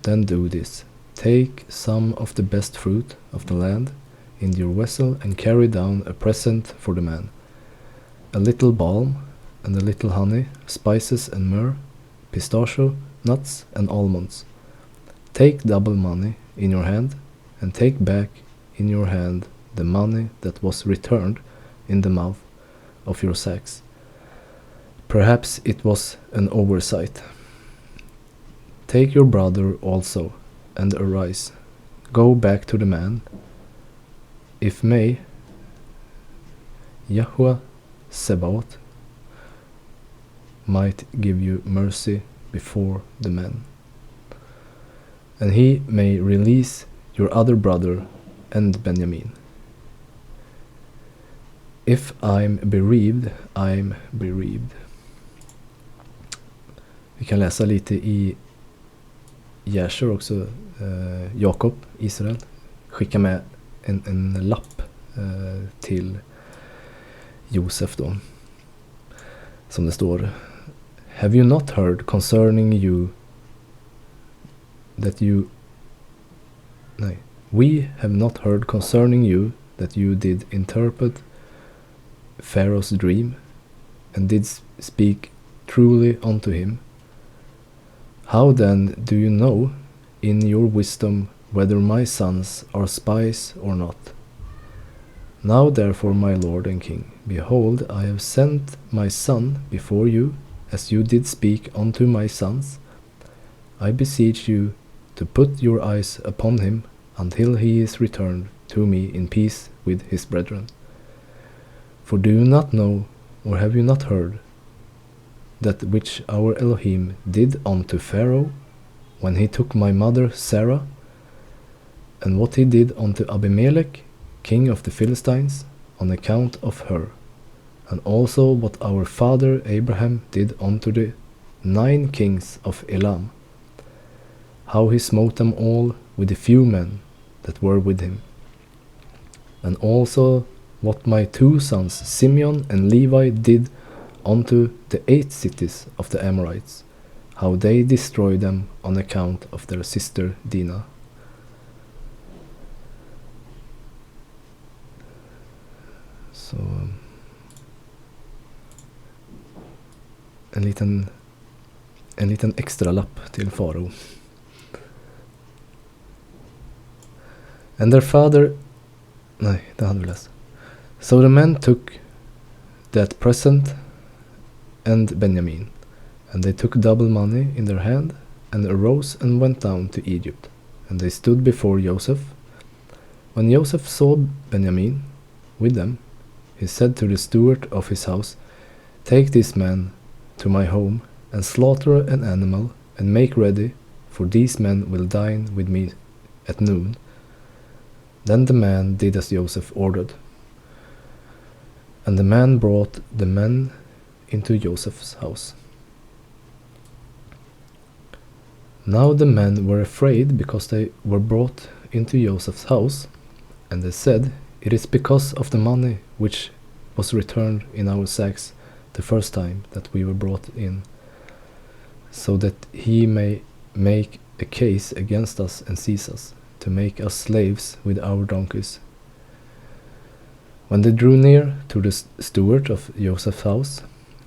then do this. Take some of the best fruit of the land in your vessel, and carry down a present for the man, a little balm, and a little honey, spices and myrrh, pistachio, nuts, and almonds. Take double money in your hand, and take back in your hand the money that was returned in the mouth of your sacks. Perhaps it was an oversight. Take your brother also, and arise. Go back to the man. If may, Yahweh Sebaot might give you mercy before the man, and he may release your other brother and Benjamin. If I'm bereaved, I'm bereaved. Vi kan läsa lite i Jasher också. Jakob, Israel, skickar med en lapp till Josef då, som det står: Have you not heard concerning you that you we have not heard concerning you that you did interpret Pharaoh's dream and did speak truly unto him? How then do you know in your wisdom whether my sons are spies or not? Now therefore, my lord and king, behold, I have sent my son before you, as you did speak unto my sons. I beseech you to put your eyes upon him until he is returned to me in peace with his brethren. For do you not know, or have you not heard, that which our Elohim did unto Pharaoh, when he took my mother Sarah, and what he did unto Abimelech, king of the Philistines, on account of her, and also what our father Abraham did unto the 9 kings of Elam, how he smote them all with the few men that were with him. And also what my 2 sons Simeon and Levi did unto the 8 cities of the Amorites, how they destroyed them on account of their sister Dinah. Så en liten extra lapp till farao. And their father... Nej, det hade vi läst. So the men took that present and Benjamin, and they took double money in their hand, and arose and went down to Egypt, and they stood before Joseph. When Joseph saw Benjamin with them, he said to the steward of his house, Take this man to my home, and slaughter an animal, and make ready, for these men will dine with me at noon. Then the man did as Joseph ordered. And the man brought the men into Joseph's house. Now the men were afraid because they were brought into Joseph's house, and they said, It is because of the money which was returned in our sacks the first time that we were brought in, so that he may make a case against us and seize us, to make us slaves with our donkeys. When they drew near to the steward of Joseph's house,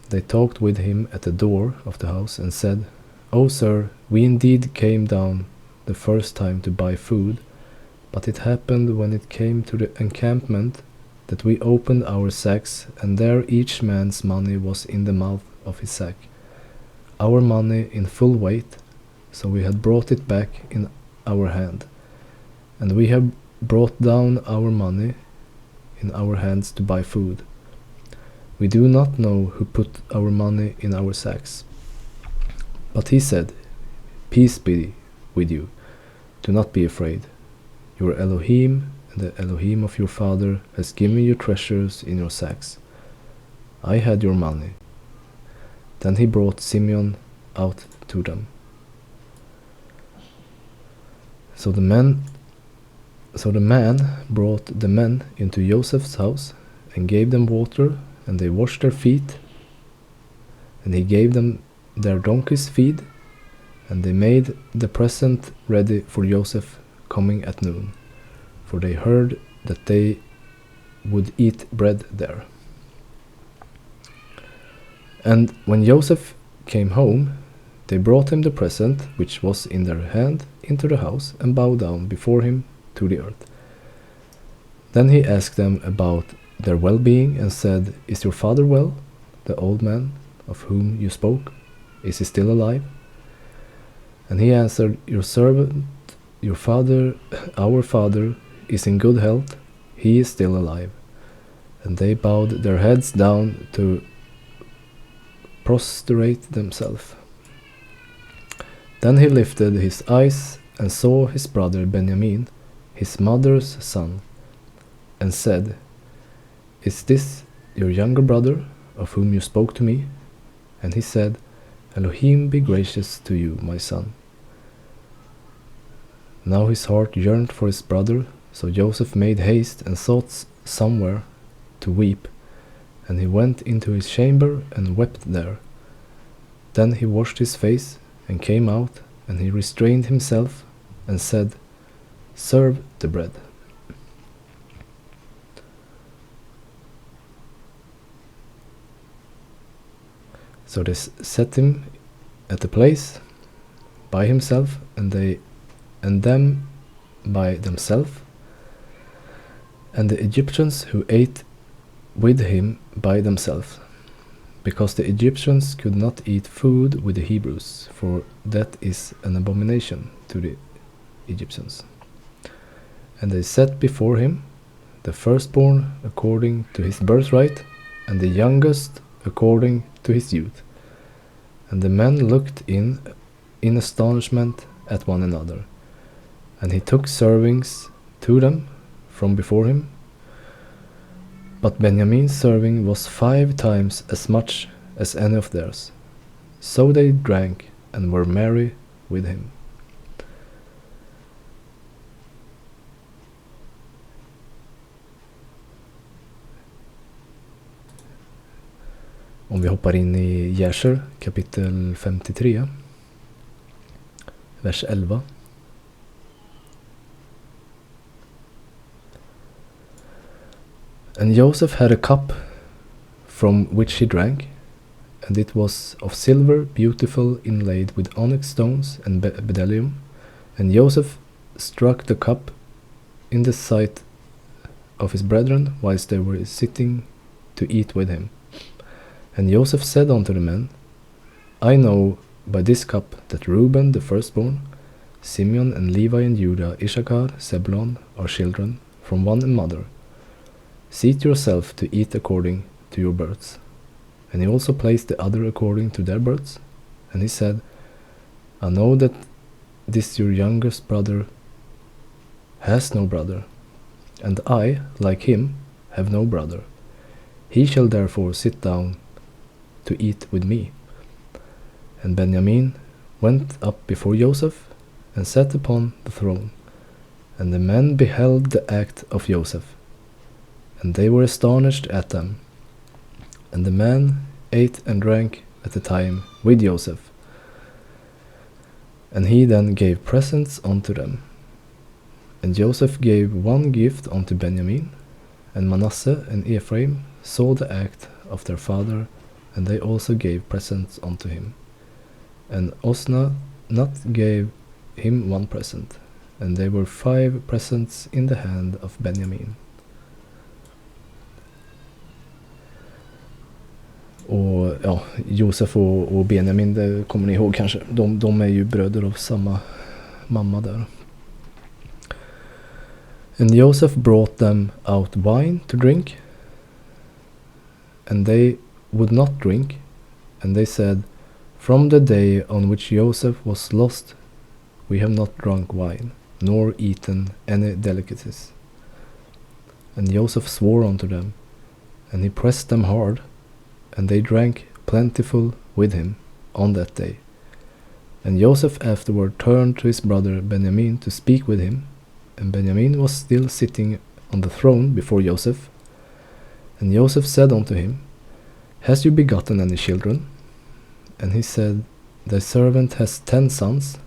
they talked with him at the door of the house and said, O sir, we indeed came down the first time to buy food, but it happened when it came to the encampment that we opened our sacks, and there each man's money was in the mouth of his sack, our money in full weight, so we had brought it back in our hand, and we have brought down our money in our hands to buy food. We do not know who put our money in our sacks. But he said, Peace be with you, do not be afraid. Your Elohim and the Elohim of your father has given you treasures in your sacks. I had your money. Then he brought Simeon out to them. So the man brought the men into Joseph's house and gave them water, and they washed their feet, and he gave them their donkeys feed, and they made the present ready for Joseph coming at noon, for they heard that they would eat bread there. And when Joseph came home, they brought him the present which was in their hand into the house, and bowed down before him to the earth. Then he asked them about their well-being, and said, Is your father well, the old man of whom you spoke? Is he still alive? And he answered, Your servant, your father, our father, is in good health, he is still alive. And they bowed their heads down to prostrate themselves. Then he lifted his eyes and saw his brother Benjamin, his mother's son, and said, Is this your younger brother, of whom you spoke to me? And he said, Elohim be gracious to you, my son. Now his heart yearned for his brother, so Joseph made haste and sought somewhere to weep, and he went into his chamber and wept there. Then he washed his face and came out, and he restrained himself and said, Serve the bread. So they set him at the place by himself, and them by themselves, and the Egyptians who ate with him by themselves, because the Egyptians could not eat food with the Hebrews, for that is an abomination to the Egyptians. And they set before him the firstborn according to his birthright, and the youngest according to his youth. And the men looked in astonishment at one another. And he took servings to them from before him. But Benjamin's serving was 5 times as much as any of theirs. So they drank and were merry with him. Om vi hoppar in i Josefs kapitel 53, vers 11. And Joseph had a cup from which he drank, and it was of silver, beautiful, inlaid with onyx stones and bdellium. And Joseph struck the cup in the sight of his brethren, whilst they were sitting to eat with him. And Joseph said unto the men, I know by this cup that Reuben the firstborn, Simeon and Levi and Judah, Issachar, Zebulun are children from one mother. Seat yourself to eat according to your births. And he also placed the other according to their births. And he said, I know that this your youngest brother has no brother, and I, like him, have no brother. He shall therefore sit down to eat with me. And Benjamin went up before Joseph, and sat upon the throne. And the men beheld the act of Joseph, and they were astonished at them. And the man ate and drank at the time with Joseph. And he then gave presents unto them. And Joseph gave one gift unto Benjamin, and Manasseh and Ephraim saw the act of their father, and they also gave presents unto him. And Osnath gave him one present, and there were 5 presents in the hand of Benjamin. Och ja, Josef och Benjamin, det kommer ni ihåg kanske. De är ju bröder av samma mamma där. And Joseph brought them out wine to drink, and they would not drink. And they said, From the day on which Joseph was lost, we have not drunk wine, nor eaten any delicacies. And Joseph swore unto them, and he pressed them hard, and they drank plentiful with him on that day. And Joseph afterward turned to his brother Benjamin to speak with him, and Benjamin was still sitting on the throne before Joseph. And Joseph said unto him, Hast you begotten any children? And he said, Thy servant has 10 sons,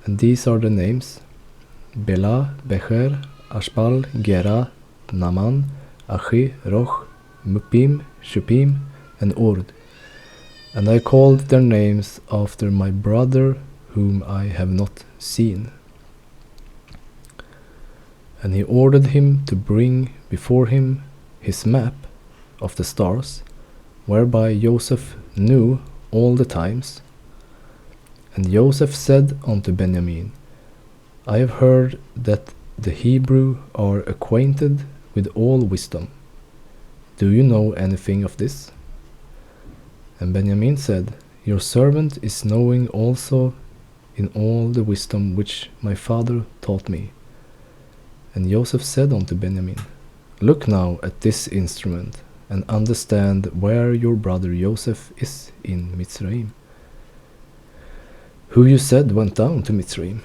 and these are the names: Bela, Becher, Ashbal, Gera, Naaman, Achi, Roch, Mupim, Shupim, and Ord. And I called their names after my brother whom I have not seen. And he ordered him to bring before him his map of the stars, whereby Joseph knew all the times. And Joseph said unto Benjamin, I have heard that the Hebrew are acquainted with all wisdom. Do you know anything of this? And Benjamin said, Your servant is knowing also in all the wisdom which my father taught me. And Joseph said unto Benjamin, Look now at this instrument, and understand where your brother Joseph is in Mitzrayim, who you said went down to Mitzrayim.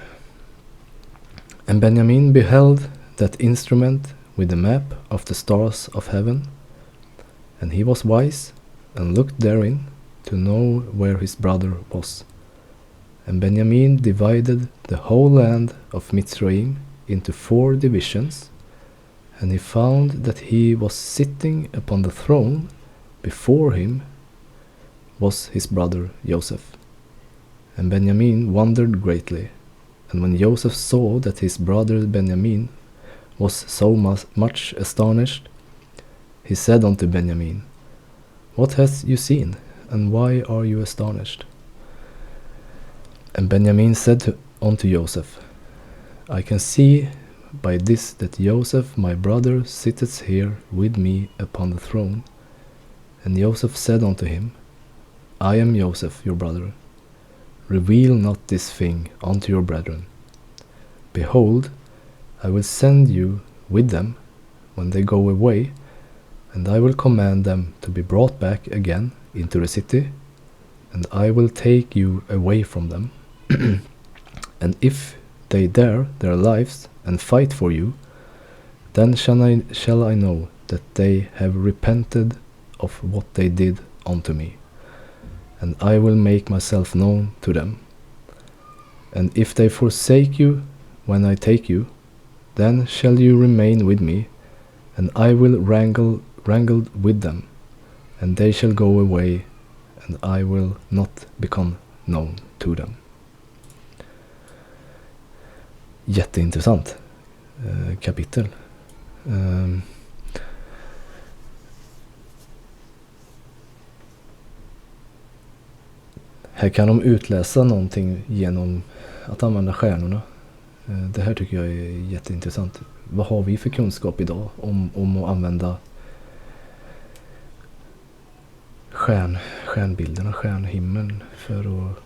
And Benjamin beheld that instrument with the map of the stars of heaven, and he was wise, and looked therein to know where his brother was. And Benjamin divided the whole land of Mitzrayim into 4 divisions, and he found that he was sitting upon the throne. Before him was his brother Joseph. And Benjamin wondered greatly. And when Joseph saw that his brother Benjamin was so much astonished, he said unto Benjamin, What hast you seen, and why are you astonished? And Benjamin said unto Joseph, I can see by this that Joseph my brother sitteth here with me upon the throne. And Joseph said unto him, I am Joseph your brother. Reveal not this thing unto your brethren. Behold, I will send you with them when they go away, And I will command them to be brought back again into the city, and I will take you away from them. And if they dare their lives and fight for you, then shall I know that they have repented of what they did unto me, and I will make myself known to them. And if they forsake you when I take you, then shall you remain with me, and I will wrangle with them, and they shall go away, and I will not become known to them. Jätteintressant kapitel. Här kan de utläsa någonting genom att använda stjärnorna. Det här tycker jag är jätteintressant. Vad har vi för kunskap idag om att använda stjärnbilderna, stjärnhimlen för att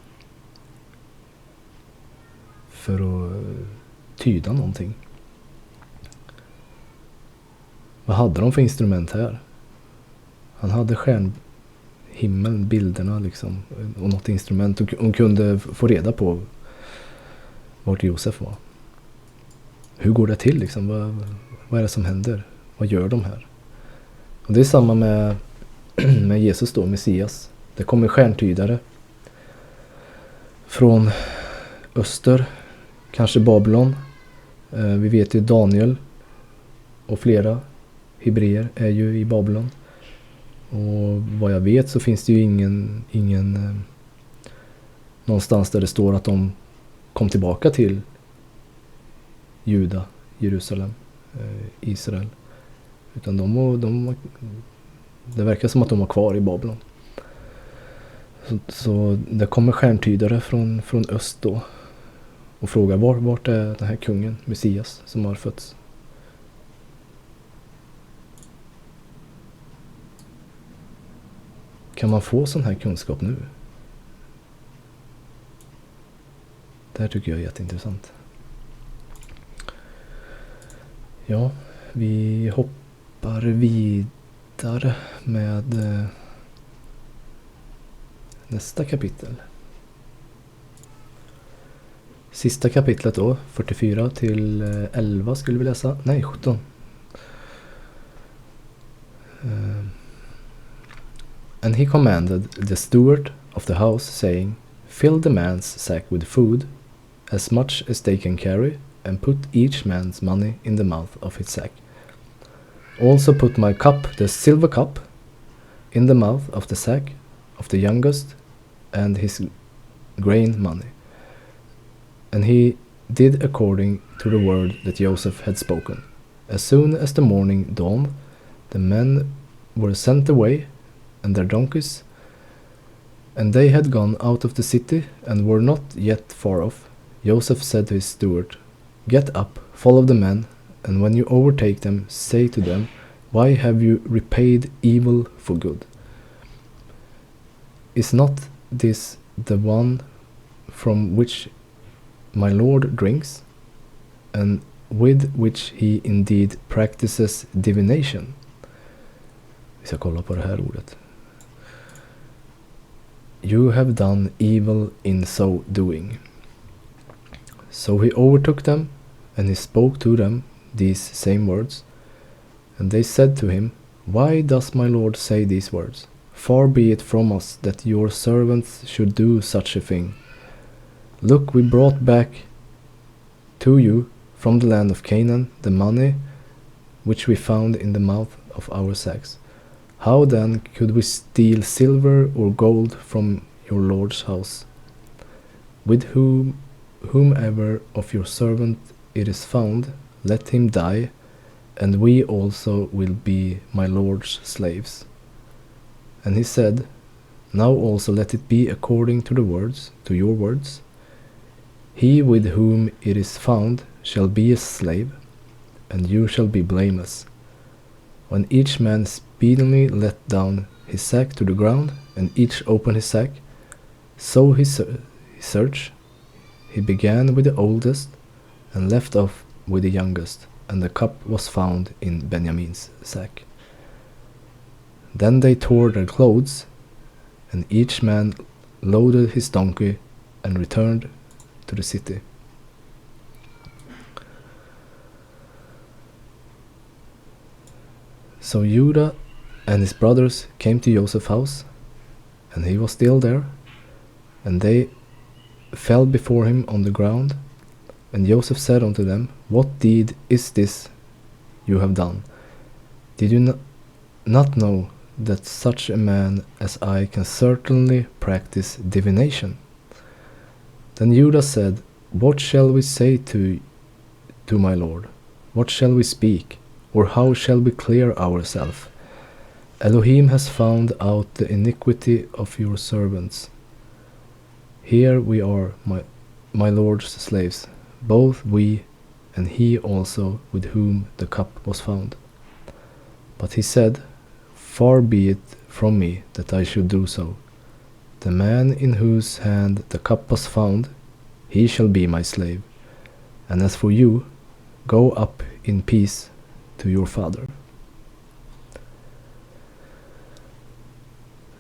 tyda någonting? Vad hade de för instrument här? Han hade stjärnhimlen, bilderna liksom, och något instrument, och kunde få reda på vart Josef var. Hur går det till liksom? Vad är det som händer? Vad gör de här? Och det är samma med Jesus då, Messias. Det kommer stjärntydare från öster, kanske Babylon. Vi vet ju Daniel och flera hebreer är ju i Babylon. Och vad jag vet så finns det ju ingen någonstans där det står att de kom tillbaka till Juda, Jerusalem, Israel. Utan det verkar som att de var kvar i Babylon. Så det kommer stjärntydare från öst då och frågar vart är den här kungen, Messias, som har fötts. Kan man få sån här kunskap nu? Det här tycker jag är jätteintressant. Ja, vi hoppar vidare med nästa kapitel. Sista kapitlet då, 44 till 11 skulle vi läsa. Nej, 17. And he commanded the steward of the house, saying, fill the man's sack with food, as much as they can carry, and put each man's money in the mouth of his sack. Also put my cup, the silver cup, in the mouth of the sack of the youngest, and his grain money. And he did according to the word that Joseph had spoken. As soon as the morning dawned, the men were sent away, and their donkeys, and they had gone out of the city, and were not yet far off. Joseph said to his steward, get up, follow the men, and when you overtake them, say to them, why have you repaid evil for good? Is not this the one from which my Lord drinks, and with which he indeed practices divination? Vi ska kolla på det här ordet. You have done evil in so doing. So he overtook them, and he spoke to them these same words. And they said to him, why does my Lord say these words? Far be it from us that your servants should do such a thing. Look, we brought back to you from the land of Canaan the money which we found in the mouth of our sacks. How then could we steal silver or gold from your Lord's house? With whomever of your servant it is found, let him die, and we also will be my Lord's slaves. And he said, now also let it be according to your words. He with whom it is found shall be a slave, and you shall be blameless. When each man speedily let down his sack to the ground, and each opened his sack, so he searched. He began with the oldest, and left off with the youngest, and the cup was found in Benjamin's sack. Then they tore their clothes, and each man loaded his donkey and returned to the city. So Judah and his brothers came to Joseph's house, and he was still there, and they fell before him on the ground. And Joseph said unto them, What deed is this you have done? Did you not know that such a man as I can certainly practice divination? Then Judah said, What shall we say to my lord? What shall we speak? Or how shall we clear ourselves? Elohim has found out the iniquity of your servants. Here we are, my lord's slaves, both we and he also with whom the cup was found. But he said, Far be it from me that I should do so. The man in whose hand the cup was found, he shall be my slave. And as for you, go up in peace to your father.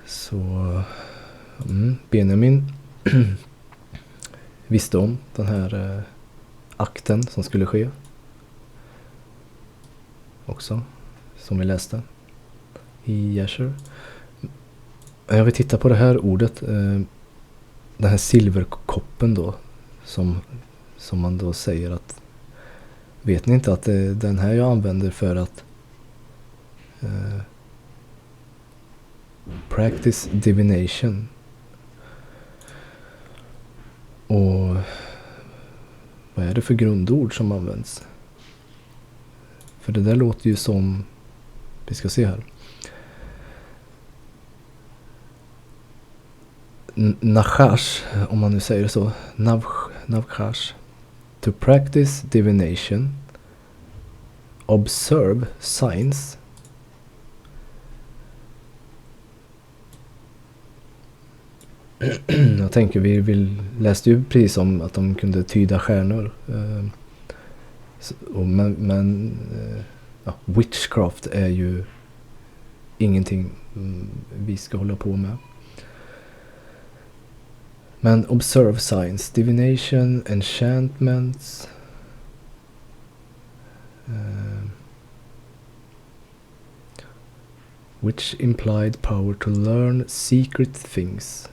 Så Benjamin visste om den här akten som skulle ske också, som vi läste i Jesher. Jag vill titta på det här ordet, den här silverkoppen då, som man då säger att, vet ni inte att det är den här jag använder för att practice divination. Och vad är det för grundord som används? För det där låter ju som, vi ska se här, Nachash, om man nu säger så, Navchash, to practice divination, observe signs, jag tänker vi läste ju precis om att de kunde tyda stjärnor, men witchcraft är ju ingenting vi ska hålla på med. Men observe signs, divination, enchantments, which implied power to learn secret things.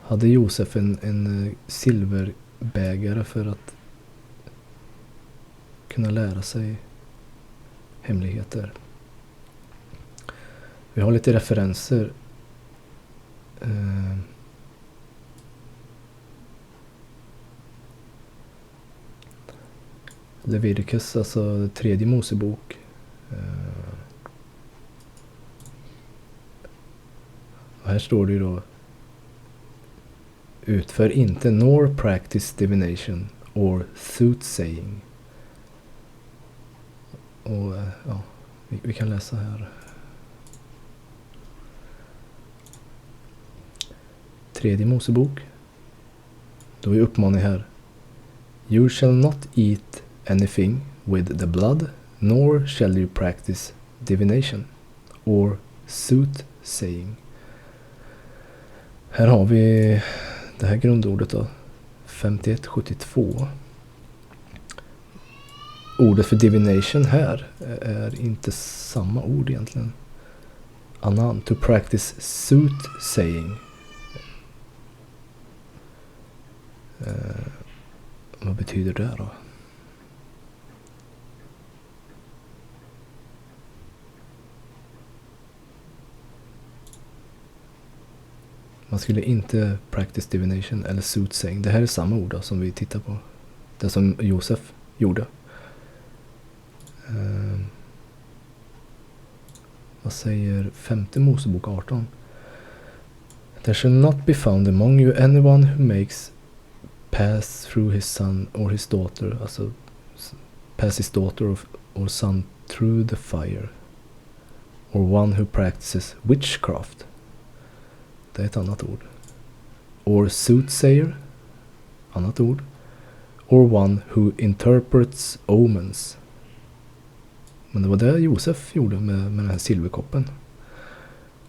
Hade Josef en silverbägare för att kunna lära sig hemligheter? Vi har lite referenser. Leviticus, alltså 3:e Mosebok. Och här står det ju då: utför inte nor practice divination or soothsaying. Och vi kan läsa här. 3:e Mosebok. Då är uppmaningen här: You shall not eat anything with the blood, nor shall you practice divination or soothsaying. Här har vi det här grundordet då, 5172. Ordet för divination här är inte samma ord egentligen. Anan, to practice soothsaying. Vad betyder det då? Man skulle inte practice divination eller soothsaying. Det här är samma ord då, som vi tittar på. Det som Josef gjorde. Vad säger 5:e Mosebok 18? There shall not be found among you anyone who makes pass through his son or his daughter, alltså pass his daughter or son through the fire, or one who practices witchcraft. Det är ett annat ord. Or soothsayer, annat ord. Or one who interprets omens. Men det var det Josef gjorde med den här silverkoppen.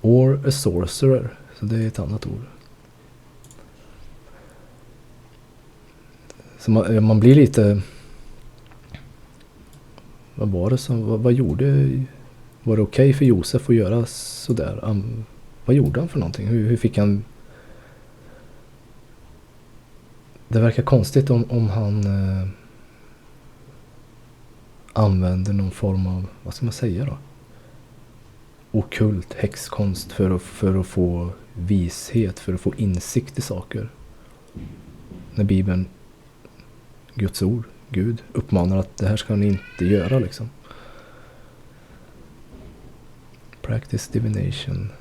Or a sorcerer, så det är ett annat ord. Så man blir lite... Vad var det som... Vad gjorde... Var det okej för Josef att göra sådär? Vad gjorde han för någonting? Hur fick han... Det verkar konstigt om han använder någon form av... Vad ska man säga då? Okult häxkonst för att få vishet, för att få insikt i saker. När Bibeln, Guds ord, Gud uppmanar att det här ska ni inte göra liksom. Practice divination.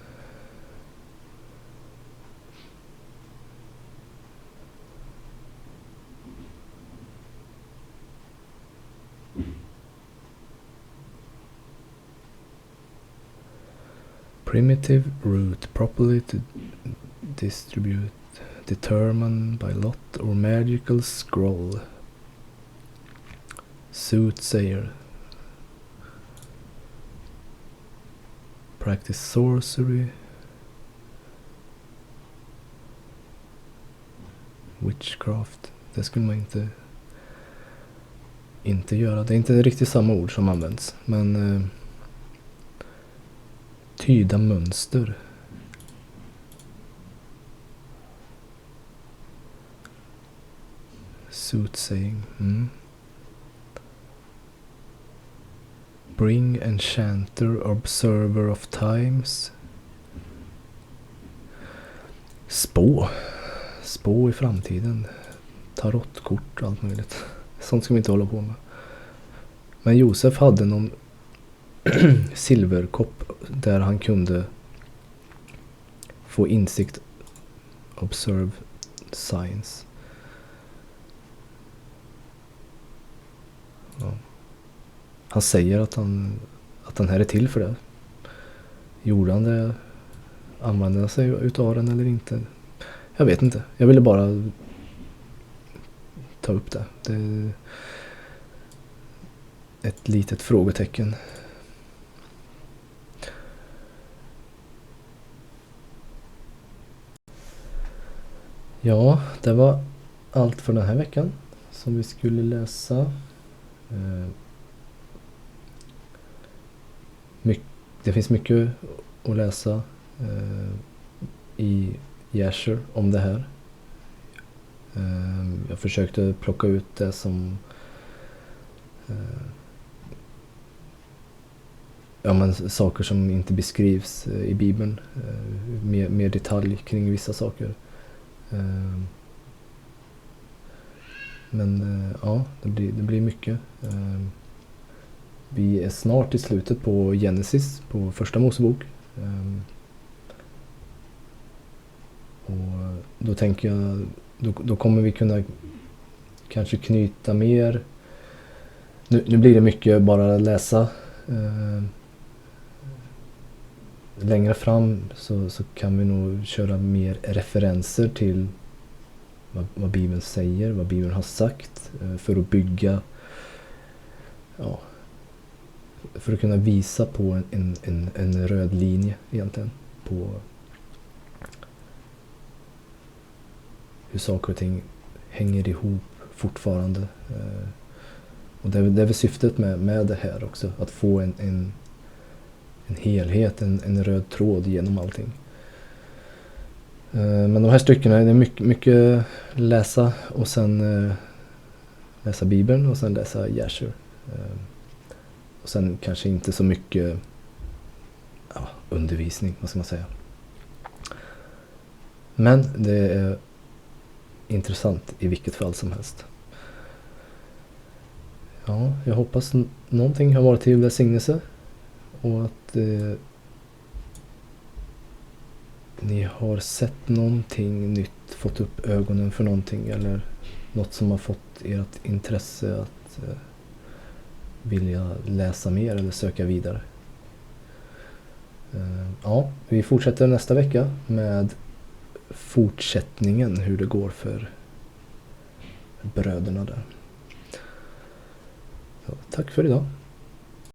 Primitive root properly to distribute, determined by lot or magical scroll. Soothsayer. Practice sorcery. Witchcraft. Det skulle man inte göra. Det är inte riktigt samma ord som används. Men tyda mönster. Soothsaying. Bring enchanter, observer of times. Spå i framtiden. Tarotkort och allt möjligt. Sånt ska vi inte hålla på med. Men Josef hade någon silverkopp där han kunde få insikt, observe signs. Ja. Han säger att den här är till för det. Gjorde han det? Använde han sig utav den eller inte? Jag vet inte. Jag ville bara ta upp det. Det är ett litet frågetecken. Ja, det var allt för den här veckan som vi skulle läsa. Det finns mycket att läsa i Jasher om det här. Jag försökte plocka ut det som saker som inte beskrivs i Bibeln. Mer detalj kring vissa saker. Men ja, det blir mycket. Vi är snart i slutet på Genesis, på första Mosebok. Och då tänker jag, då kommer vi kunna kanske knyta mer. Nu blir det mycket bara läsa. Längre fram så kan vi nog köra mer referenser till vad Bibeln säger, vad Bibeln har sagt, för att bygga, för att kunna visa på en röd linje egentligen på hur saker och ting hänger ihop fortfarande. Och det är väl syftet med det här också, att få en helhet, en röd tråd genom allting. Men de här styckena, det är mycket läsa och sen läsa Bibeln och sen läsa Jasher. Och sen kanske inte så mycket undervisning, vad ska man säga. Men det är intressant i vilket fall som helst. Ja, jag hoppas någonting har varit till välsignelse och att ni har sett någonting nytt, fått upp ögonen för någonting eller något som har fått ert intresse att vilja läsa mer eller söka vidare. Ja, vi fortsätter nästa vecka med fortsättningen, hur det går för bröderna där. Så, tack för idag.